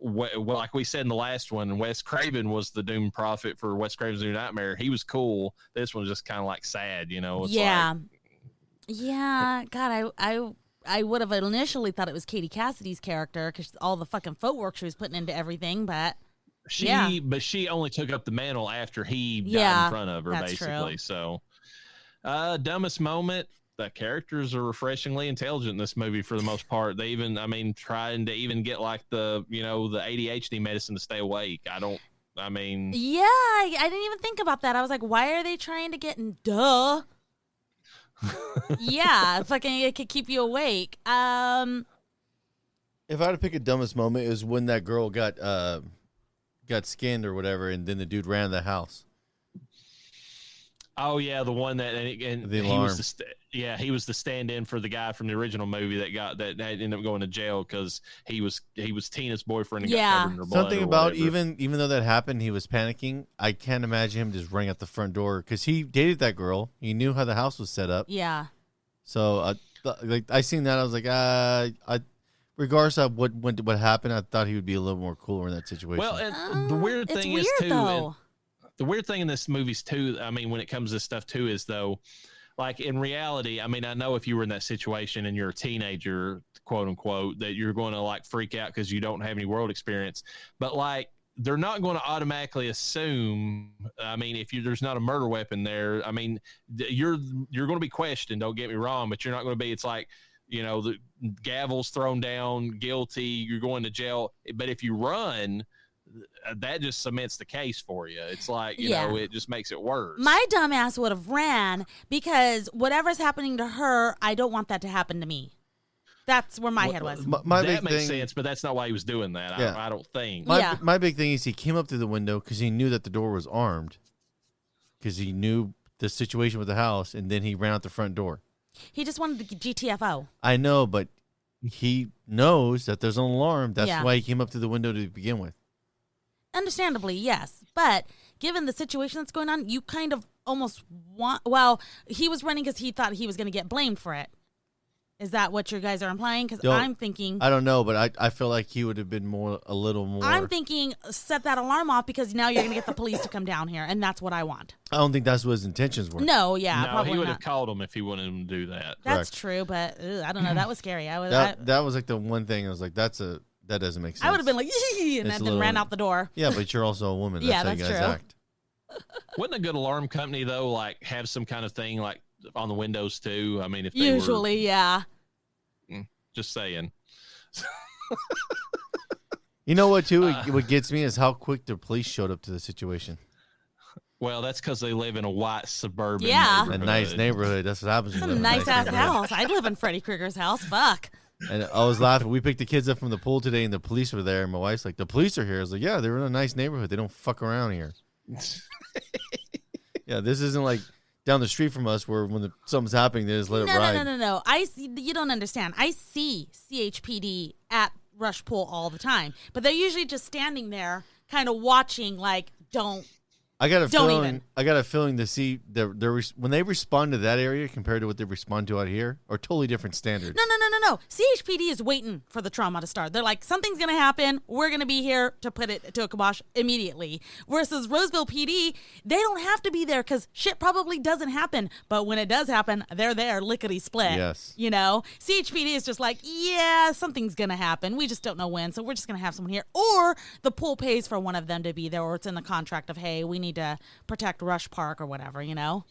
like we said in the last one, Wes Craven was the Doom Prophet for Wes Craven's New Nightmare. He was cool. This one's just kind of like sad, It's yeah. Yeah. God, I would have initially thought it was Katie Cassidy's character because all the fucking footwork she was putting into everything, but. But she only took up the mantle after he died in front of her, basically. True. So, dumbest moment. The characters are refreshingly intelligent in this movie for the most part. They even, trying to even get like the ADHD medicine to stay awake. Yeah, I didn't even think about that. I was like, why are they trying to get duh? Yeah, fucking, it could keep you awake. If I had to pick a dumbest moment, it was when that girl got skinned or whatever, and then the dude ran the house. Oh yeah, the one that and the he was he was the stand-in for the guy from the original movie that ended up going to jail because he was Tina's boyfriend and got covered in her blood. Something about even though that happened, he was panicking. I can't imagine him just running out the front door because he dated that girl. He knew how the house was set up. Yeah. So I seen that, I was like, regardless of what happened, I thought he would be a little more cooler in that situation. Well, and the weird thing is too. The weird thing in this movies too, when it comes to this stuff too, is though, like in reality, I know if you were in that situation and you're a teenager, quote unquote, that you're going to like freak out because you don't have any world experience. But like, they're not going to automatically assume. If there's not a murder weapon there, you're going to be questioned. Don't get me wrong, but you're not going to be. It's like, the gavel's thrown down, guilty. You're going to jail. But if you run, that just cements the case for you. It's like, it just makes it worse. My dumbass would have ran because whatever's happening to her, I don't want that to happen to me. That's where my head was. That makes sense, but that's not why he was doing that. Yeah. I don't think. My big thing is he came up through the window because he knew that the door was armed because he knew the situation with the house, and then he ran out the front door. He just wanted the GTFO. I know, but he knows that there's an alarm. That's why he came up through the window to begin with. Understandably, yes. But given the situation that's going on, you kind of almost want. Well, he was running because he thought he was going to get blamed for it. Is that what you guys are implying? Because I'm thinking... I don't know, but I feel like he would have been a little more... I'm thinking set that alarm off because now you're going to get the police to come down here, and that's what I want. I don't think that's what his intentions were. No, probably he would not. have called him if he wanted him to do that. That's true, but I don't know. That was scary. That was like the one thing I was like, that doesn't make sense. I would have been like, and then ran out the door. Yeah, but you're also a woman. That's how you guys true. act. Wouldn't a good alarm company, though, like have some kind of thing like on the windows, too? I mean, if they usually, yeah. Just saying. You know what, too? What gets me is how quick the police showed up to the situation. Well, that's because they live in a white suburban a nice neighborhood. That's what happens. It's a nice-ass house. I'd live in Freddy Krueger's house. Fuck. And I was laughing. We picked the kids up from the pool today, and the police were there. And my wife's like, the police are here. I was like, yeah, they're in a nice neighborhood. They don't fuck around here. Yeah, this isn't like down the street from us where when something's happening, they just let it ride. No. You don't understand. I see CHPD at Rush Pool all the time, but they're usually just standing there kind of watching like, I got a feeling to see when they respond to that area compared to what they respond to out here are totally different standards. No. CHPD is waiting for the trauma to start. They're like, something's going to happen. We're going to be here to put it to a kibosh immediately. Versus Roseville PD, they don't have to be there because shit probably doesn't happen. But when it does happen, they're there lickety split. Yes. You know, CHPD is just like, yeah, something's going to happen. We just don't know when. So we're just going to have someone here. Or the pool pays for one of them to be there, or it's in the contract of, hey, we need to protect Rush Park or whatever, you know?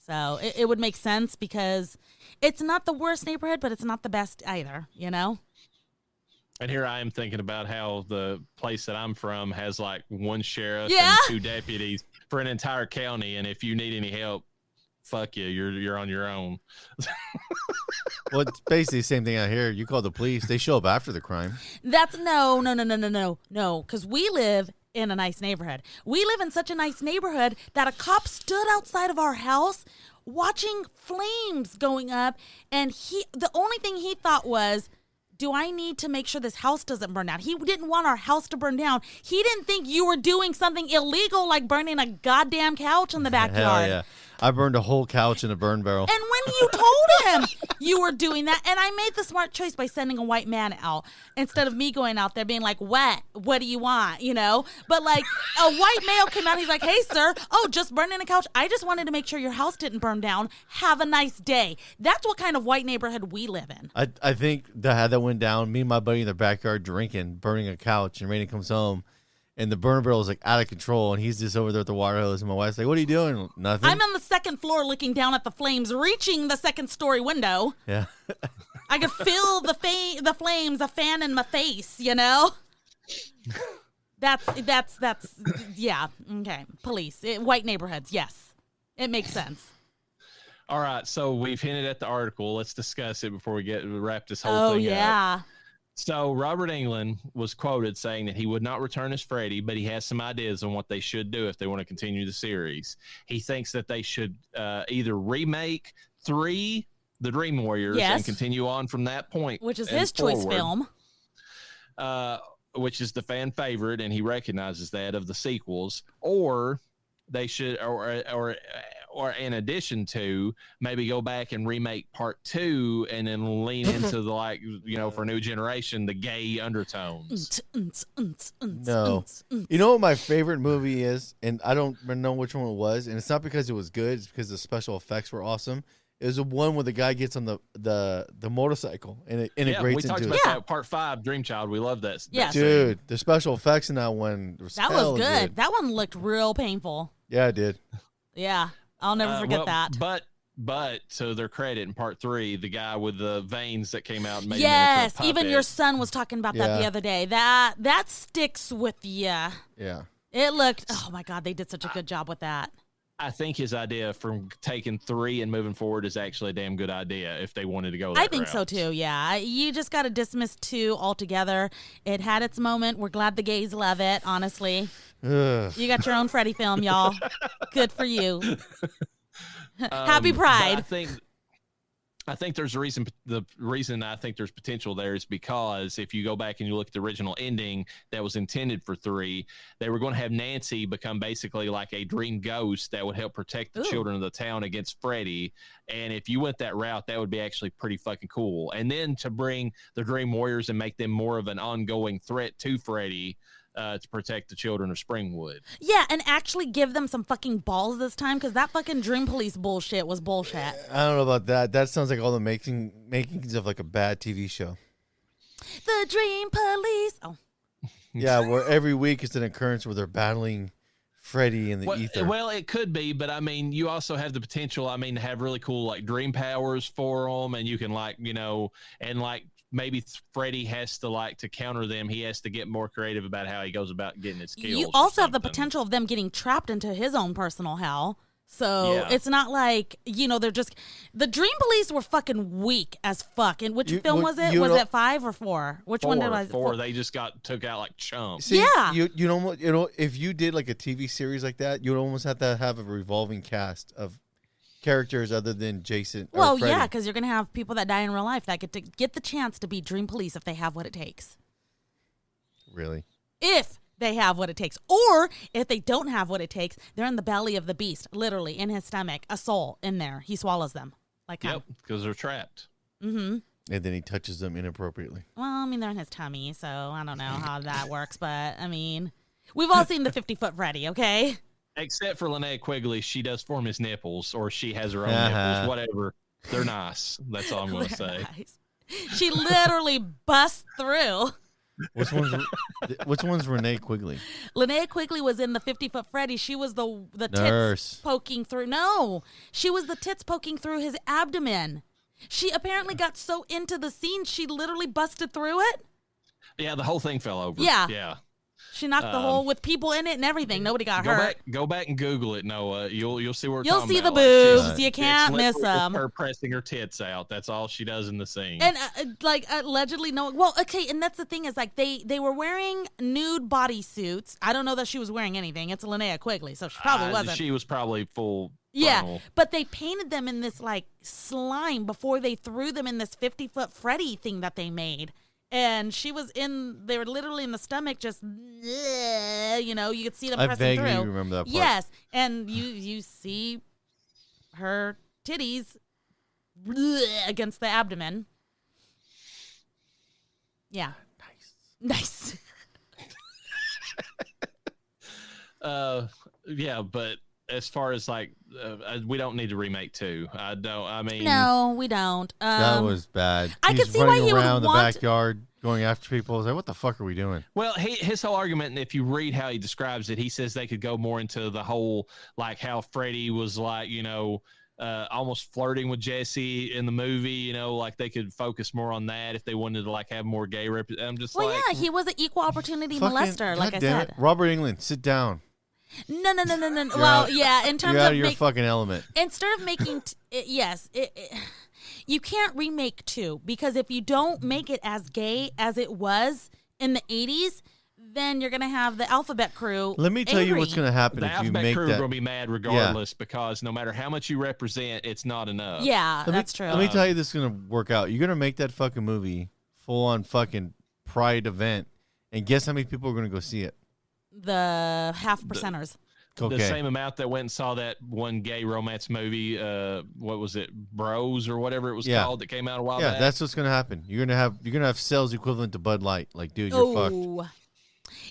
So it would make sense because it's not the worst neighborhood, but it's not the best either, you know? And here I am thinking about how the place that I'm from has like one sheriff Yeah. and 2 deputies for an entire county. And if you need any help, fuck you, you're on your own. Well, it's basically the same thing out here. You call the police, they show up after the crime. That's no, because we live in a nice neighborhood. We live in such a nice neighborhood that a cop stood outside of our house watching flames going up, and the only thing he thought was, do I need to make sure this house doesn't burn down? He didn't want our house to burn down. He didn't think you were doing something illegal like burning a goddamn couch in the backyard. Hell yeah. I burned a whole couch in a burn barrel. And when you told him you were doing that, and I made the smart choice by sending a white man out instead of me going out there being like, what do you want, you know? But like a white male came out, he's like, hey, sir, just burning a couch. I just wanted to make sure your house didn't burn down. Have a nice day. That's what kind of white neighborhood we live in. I think how that went down, me and my buddy in the backyard drinking, burning a couch, and Rainy comes home. And the burner barrel is like out of control, and he's just over there with the water hose. And my wife's like, "What are you doing?" Nothing. I'm on the second floor, looking down at the flames, reaching the second-story window. Yeah, I could feel the flames, a fan in my face. You know. That's yeah. Okay, police, white neighborhoods. Yes, it makes sense. All right, so we've hinted at the article. Let's discuss it before we wrap this whole thing up. Oh yeah. So Robert Englund was quoted saying that he would not return as Freddy, but he has some ideas on what they should do if they want to continue the series. He thinks that they should either remake 3, The Dream Warriors, and continue on from that point. Which is his choice film. Which is the fan favorite, and he recognizes that of the sequels. Or they should, or in addition to, maybe go back and remake part 2 and then lean into the, like, you know, for a new generation, the gay undertones. No. You know what my favorite movie is? And I don't know which one it was. And it's not because it was good. It's because the special effects were awesome. It was the one where the guy gets on the motorcycle and it integrates into it. We talked about that, part 5, Dream Child. We love that. Yeah. Dude, the special effects in that one was that was good. That one looked real painful. Yeah, it did. Yeah. I'll never forget that. But to their credit, in part 3, the guy with the veins that came out and made him into a puppet. Even your son was talking about that the other day. That sticks with you. Yeah. It looked, oh my God, they did such a good job with that. I think his idea from taking 3 and moving forward is actually a damn good idea if they wanted to go that I think route. so too, yeah. You just got to dismiss 2 altogether. It had its moment. We're glad the gays love it, honestly. You got your own Freddy film, y'all. Good for you. Happy Pride. I think there's a reason. The reason I think there's potential there is because if you go back and you look at the original ending that was intended for 3, they were going to have Nancy become basically like a dream ghost that would help protect the children of the town against Freddy. And if you went that route, that would be actually pretty fucking cool. And then to bring the Dream Warriors and make them more of an ongoing threat to Freddy. To protect the children of Springwood. Yeah, and actually give them some fucking balls this time, because that fucking Dream Police bullshit was bullshit. I don't know about that. That sounds like all the makings of like a bad TV show. The Dream Police. Oh. Yeah, where every week it's an occurrence where they're battling Freddy in the ether. Well, it could be, but I mean, you also have the potential, to have really cool like dream powers for them, and you can maybe Freddy has to counter them. He has to get more creative about how he goes about getting his kills. You also have the potential of them getting trapped into his own personal hell. So it's not like, they're just... The Dream Police were fucking weak as fuck. And which film was it? Was it 5 or 4? Which one did I... 4. They just took out like chunks. See, you know, if you did like a TV series like that, you'd almost have to have a revolving cast of characters other than Jason. Well, yeah, because you're going to have people that die in real life that get the chance to be Dream Police if they have what it takes. Really? If they have what it takes. Or if they don't have what it takes, they're in the belly of the beast, literally in his stomach, a soul in there. He swallows them. Yep, because they're trapped. Mm-hmm. And then he touches them inappropriately. Well, they're in his tummy, so I don't know how that works. But, we've all seen the 50-foot Freddy, okay? Except for Linnea Quigley, she does form his nipples, or she has her own nipples, whatever. They're nice. That's all I'm going to say. Nice. She literally busts through. Which one's Renee Quigley? Linnea Quigley was in the 50-foot Freddy. She was the nurse tits poking through. No, she was the tits poking through his abdomen. She apparently got so into the scene, she literally busted through it. Yeah, the whole thing fell over. Yeah. She knocked the hole with people in it and everything. Nobody got hurt. Go back and Google it, Noah. You'll see where you'll see the boobs. You can't miss them. Her pressing her tits out. That's all she does in the scene. And allegedly, no. Well, okay, and that's the thing is they were wearing nude bodysuits. I don't know that she was wearing anything. It's Linnea Quigley, so she probably wasn't. She was probably full. Yeah, frontal. But they painted them in this slime before they threw them in this 50-foot Freddy thing that they made. And she was they were literally in the stomach, just, you could see them pressing through. I vaguely remember that part. Yes, and you see her titties against the abdomen. Yeah. Nice. Yeah, but as far as we don't need to remake 2. No, we don't. That was bad. I could see why he would around the backyard going after people. I was like, what the fuck are we doing? Well, his whole argument, and if you read how he describes it, he says they could go more into the whole how Freddy was almost flirting with Jesse in the movie. They could focus more on that if they wanted to have more gay I'm just he was an equal opportunity molester, like I said. Robert Englund, sit down. No. Well, yeah, in terms you're out of your fucking element. Instead of making, you can't remake 2 because if you don't make it as gay as it was in the 80s, then you're gonna have the Alphabet Crew. Let me tell you what's gonna happen if you make that. The Alphabet Crew are gonna be mad regardless because no matter how much you represent, it's not enough. Yeah, that's true. Let me tell you, this is gonna work out. You're gonna make that fucking movie full on fucking Pride event, and guess how many people are gonna go see it? The half percenters. Okay. The same amount that went and saw that one gay romance movie. What was it, Bros or whatever it was called that came out a while back. Yeah, that's what's gonna happen. You're gonna have sales equivalent to Bud Light. Dude, you're fucked.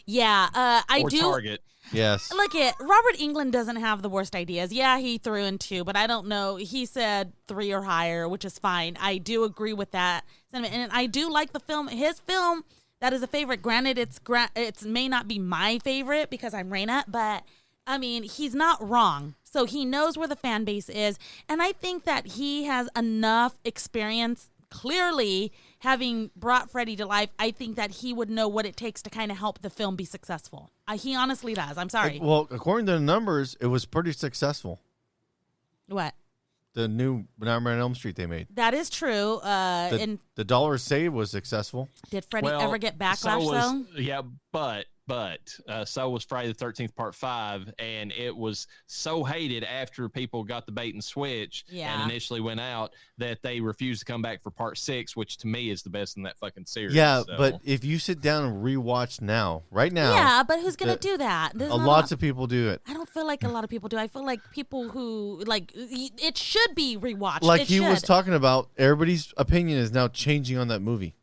Yeah, I or do. Target. Yes. Look Robert Englund doesn't have the worst ideas. Yeah, he threw in 2, but I don't know. He said 3 or higher, which is fine. I do agree with that sentiment, and I do like the film. His film. That is a favorite. Granted, it may not be my favorite because I'm Raina, but he's not wrong. So he knows where the fan base is, and I think that he has enough experience. Clearly, having brought Freddy to life, I think that he would know what it takes to kind of help the film be successful. He honestly does. I'm sorry. Well, according to the numbers, it was pretty successful. What? The new Nightmare on Elm Street they made. That is true. The dollar saved was successful. Did Freddy ever get backlash, though? Yeah, but But so was Friday the 13th Part 5, and it was so hated after people got the bait and switch and initially went out that they refused to come back for Part 6, which to me is the best in that fucking series. Yeah, so. But if you sit down and rewatch right now. Yeah, but who's going to do that? Lots of people do it. I don't feel like a lot of people do. I feel like people who, like, it should be rewatched. Like he was talking about, everybody's opinion is now changing on that movie.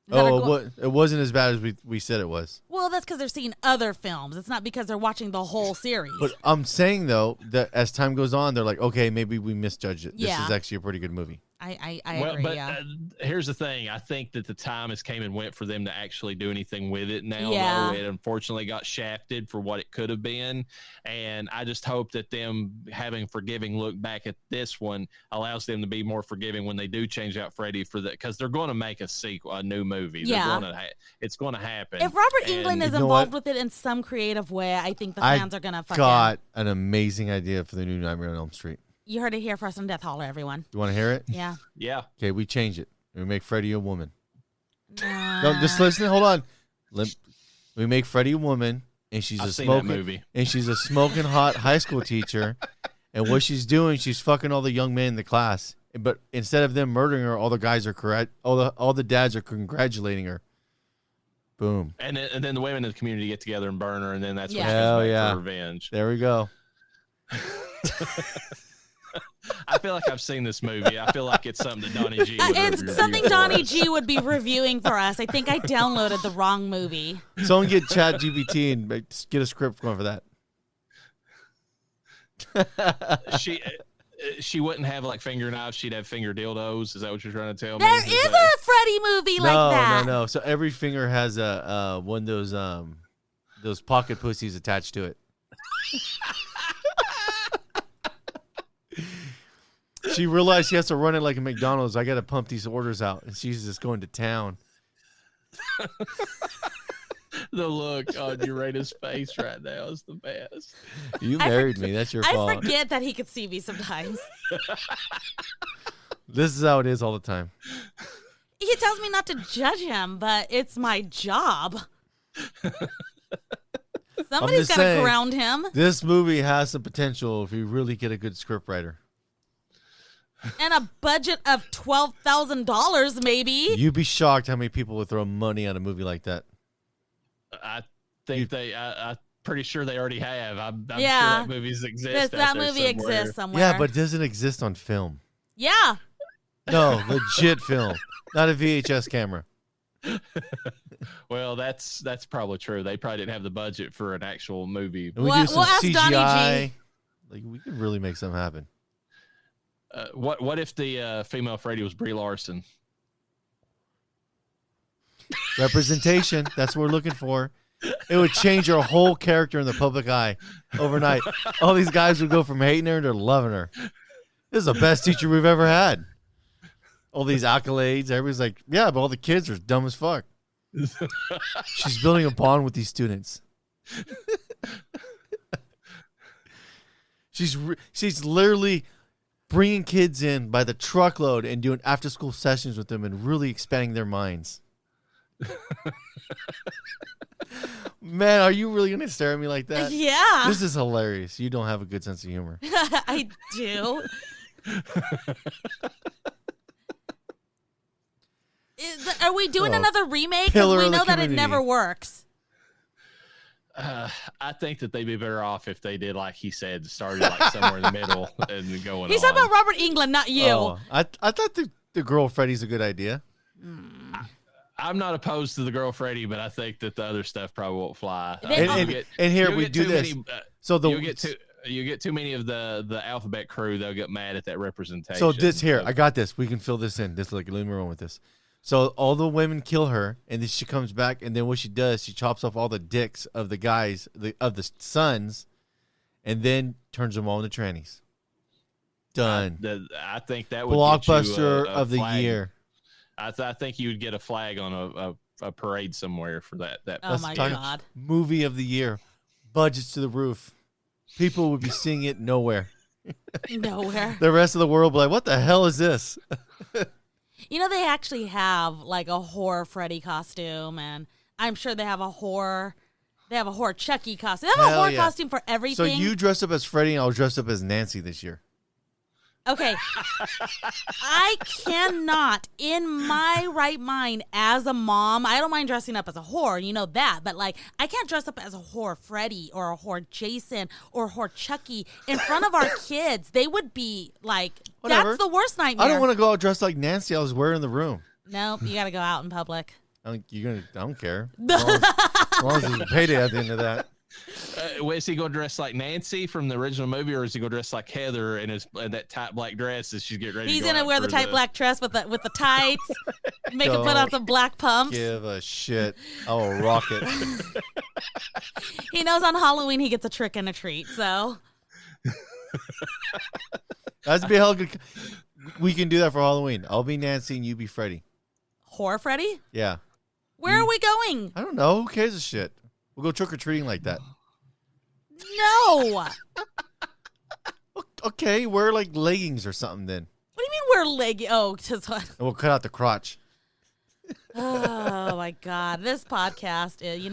It wasn't as bad as we said it was. Well, that's because they're seeing other films. It's not because they're watching the whole series. But I'm saying, though, that as time goes on, they're like, okay, maybe we misjudged it. This is actually a pretty good movie. I agree, but here's the thing. I think that the time has came and went for them to actually do anything with it now. Yeah. Though it unfortunately got shafted for what it could have been. And I just hope that them having forgiving look back at this one allows them to be more forgiving when they do change out Freddy for that, because they're going to make a sequel, a new movie. Yeah. It's going to happen. If Robert Englund is involved with it in some creative way, I think the fans are going to fucking... I got an amazing idea for the new Nightmare on Elm Street. You heard it here first on Death Holler, everyone. You want to hear it? Yeah. Yeah. Okay, we change it. We make Freddy a woman. No, just listen. Hold on. We make Freddy a woman, and she's I've seen that movie. And she's a smoking hot high school teacher. And what she's doing, she's fucking all the young men in the class. But instead of them murdering her, all the guys are correct. All the dads are congratulating her. Boom. And then the women in the community get together and burn her, and then that's what Hell she yeah. for revenge. There we go. I feel like I've seen this movie. I feel like it's something that Donnie G would It's something Donnie G would be reviewing for us. I think I downloaded the wrong movie. Someone get ChatGPT and get a script going for that. She wouldn't have like finger knives. She'd have finger dildos. Is that what you're trying to tell me? There is a Freddy movie like that. No. So every finger has one of those pocket pussies attached to it. She realized she has to run it like a McDonald's. I got to pump these orders out. And she's just going to town. The look on Uranus' face right now is the best. You married me. That's your fault. I forget that he could see me sometimes. This is how it is all the time. He tells me not to judge him, but it's my job. Somebody's got to ground him. This movie has some potential if you really get a good scriptwriter. And a budget of $12,000, maybe. You'd be shocked how many people would throw money on a movie like that. I think I'm pretty sure they already have. I'm sure that movie exists. That movie exists somewhere. Yeah, but it doesn't exist on film. Yeah. No, legit film, not a VHS camera. Well, that's probably true. They probably didn't have the budget for an actual movie. And we do some CGI. Donnie G. Like we could really make something happen. What if the female Freddy was Brie Larson? Representation. That's what we're looking for. It would change her whole character in the public eye overnight. All these guys would go from hating her to loving her. This is the best teacher we've ever had. All these accolades. Everybody's like, yeah, but all the kids are dumb as fuck. She's building a bond with these students. She's literally bringing kids in by the truckload and doing after-school sessions with them and really expanding their minds. Man, are you really going to stare at me like that? Yeah. This is hilarious. You don't have a good sense of humor. I do. Are we doing another remake? Because we know that it never works. I think that they'd be better off if they did, like he said, started like somewhere in the middle and going. He's talking about Robert Englund, not you. Oh, I thought the girl Freddy's a good idea. I'm not opposed to the girl Freddy, but I think that the other stuff probably won't fly. And here we do this. You get too many of the alphabet crew, they'll get mad at that representation. So this here, I got this. We can fill this in. Let me run with this. So all the women kill her, and then she comes back, and then what she does, she chops off all the dicks of the guys, of the sons, and then turns them all into trannies. Done. I think that would blockbuster get you of the flag. Year. I think you would get a flag on a parade somewhere for that. Oh my God! Movie of the year, budgets to the roof. People would be seeing it nowhere. Nowhere. The rest of the world would be like, what the hell is this? You know, they actually have like a horror Freddy costume, and I'm sure they have a horror They have a horror Chucky costume. They have a horror costume for everything. So you dress up as Freddy and I'll dress up as Nancy this year. Okay. I cannot, in my right mind, as a mom, I don't mind dressing up as a whore, you know that, but like, I can't dress up as a whore Freddy or a whore Jason or a whore Chucky in front of our kids. They would be like, Whatever. That's the worst nightmare. I don't want to go out dressed like Nancy. I was wearing in the room. Nope, you got to go out in public. I don't care. As long as there's a payday at the end of that. Is he going to dress like Nancy from the original movie, or is he going to dress like Heather in that tight black dress as she's getting ready? He's going to wear the tight black dress with the tights. Make him put on some black pumps. Give a shit. I will rock it. He knows on Halloween he gets a trick and a treat. So That's be hell good. We can do that for Halloween. I'll be Nancy and you be Freddy. Horror Freddy? Yeah. Where are we going? I don't know. Who cares a shit? We'll go trick or treating like that. No. Okay, wear like leggings or something then. What do you mean we're leggings? Oh, just what? And we'll cut out the crotch. Oh my God. This podcast is,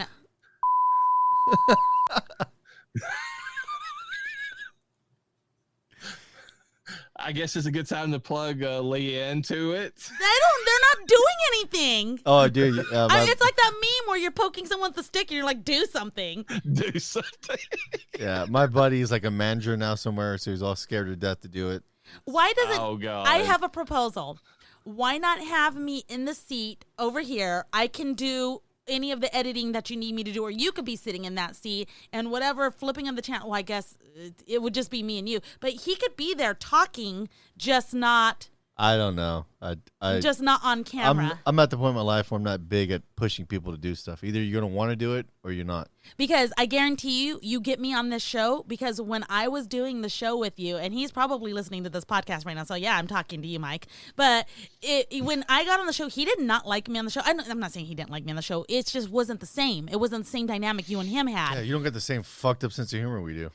I guess it's a good time to plug Leah into it. They're not doing anything. Oh, dude. It's like that meme where you're poking someone with a stick and you're like, do something. Do something. Yeah, my buddy is like a manager now somewhere, so he's all scared to death to do it. Why doesn't... Oh, God. I have a proposal. Why not have me in the seat over here? I can do any of the editing that you need me to do, or you could be sitting in that seat and whatever, flipping on the channel. Well, I guess it would just be me and you. But he could be there talking, just not... I don't know. Just not on camera. I'm at the point in my life where I'm not big at pushing people to do stuff. Either you're going to want to do it or you're not. Because I guarantee you get me on this show, because when I was doing the show with you, and he's probably listening to this podcast right now, so yeah, I'm talking to you, Mike. But when I got on the show, he did not like me on the show. I'm not saying he didn't like me on the show. It just wasn't the same. It wasn't the same dynamic you and him had. Yeah, you don't get the same fucked up sense of humor we do.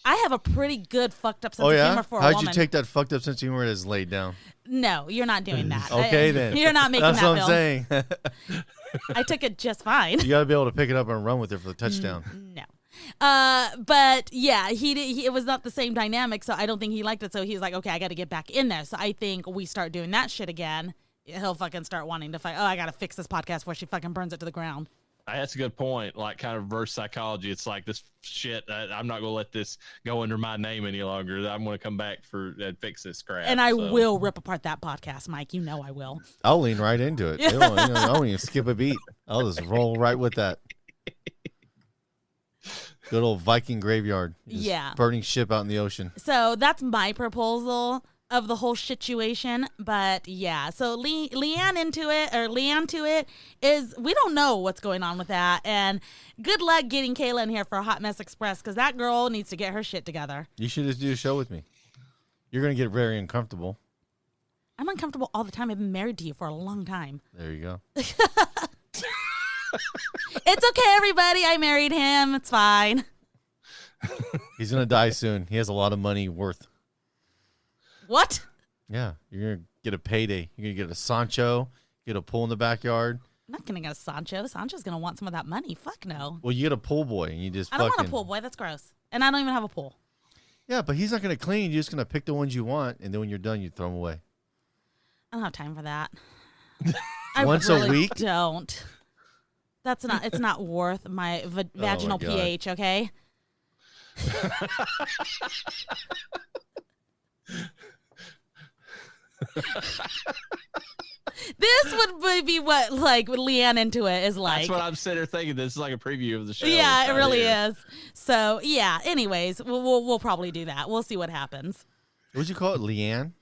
I have a pretty good fucked up sense of humor for a woman. How'd you take that fucked up sense of humor that's laid down? No, you're not doing that. Okay, then. You're not making that's that what I'm saying. I took it just fine. You got to be able to pick it up and run with it for the touchdown. No. But yeah, it was not the same dynamic, so I don't think he liked it. So he was like, okay, I got to get back in there. So I think we start doing that shit again. He'll fucking start wanting to fight. Oh, I got to fix this podcast before she fucking burns it to the ground. That's a good point. Like, kind of reverse psychology. It's like, this shit, I'm not going to let this go under my name any longer. I'm going to come back and fix this crap. And I will rip apart that podcast, Mike. You know I will. I'll lean right into it. I won't even skip a beat. I'll just roll right with that. Good old Viking graveyard. Just burning ship out in the ocean. So that's my proposal of the whole situation. But yeah, so Leanne to it is, we don't know what's going on with that. And good luck getting Kayla in here for a Hot Mess Express, because that girl needs to get her shit together. You should just do a show with me. You're going to get very uncomfortable. I'm uncomfortable all the time. I've been married to you for a long time. There you go. It's okay, everybody. I married him. It's fine. He's going to die soon. He has a lot of money worth. What? Yeah, you're going to get a payday. You're going to get a Sancho, get a pool in the backyard. I'm not going to get a Sancho. Sancho's going to want some of that money. Fuck no. Well, you get a pool boy and you just I don't want a pool boy. That's gross. And I don't even have a pool. Yeah, but he's not going to clean. You're just going to pick the ones you want, and then when you're done, you throw them away. I don't have time for that. Once really a week? Don't. It's not worth my vaginal pH, okay? This would be what like Leanne into it is like. That's what I'm sitting there thinking. This is like a preview of the show. Yeah, it really is. So yeah. Anyways, we'll probably do that. We'll see what happens. What'd you call it, Leanne?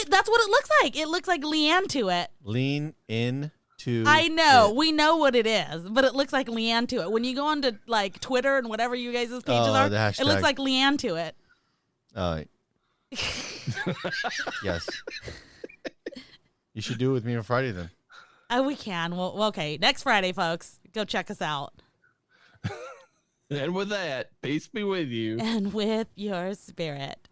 That's what it looks like. It looks like Leanne to it. Lean into. I know. We know what it is, but it looks like Leanne to it. When you go onto like Twitter and whatever you guys' pages are, it looks like Leanne to it. Yes. You should do it with me on Friday then. We can. Well, okay. Next Friday, folks. Go check us out. And with that, peace be with you. And with your spirit.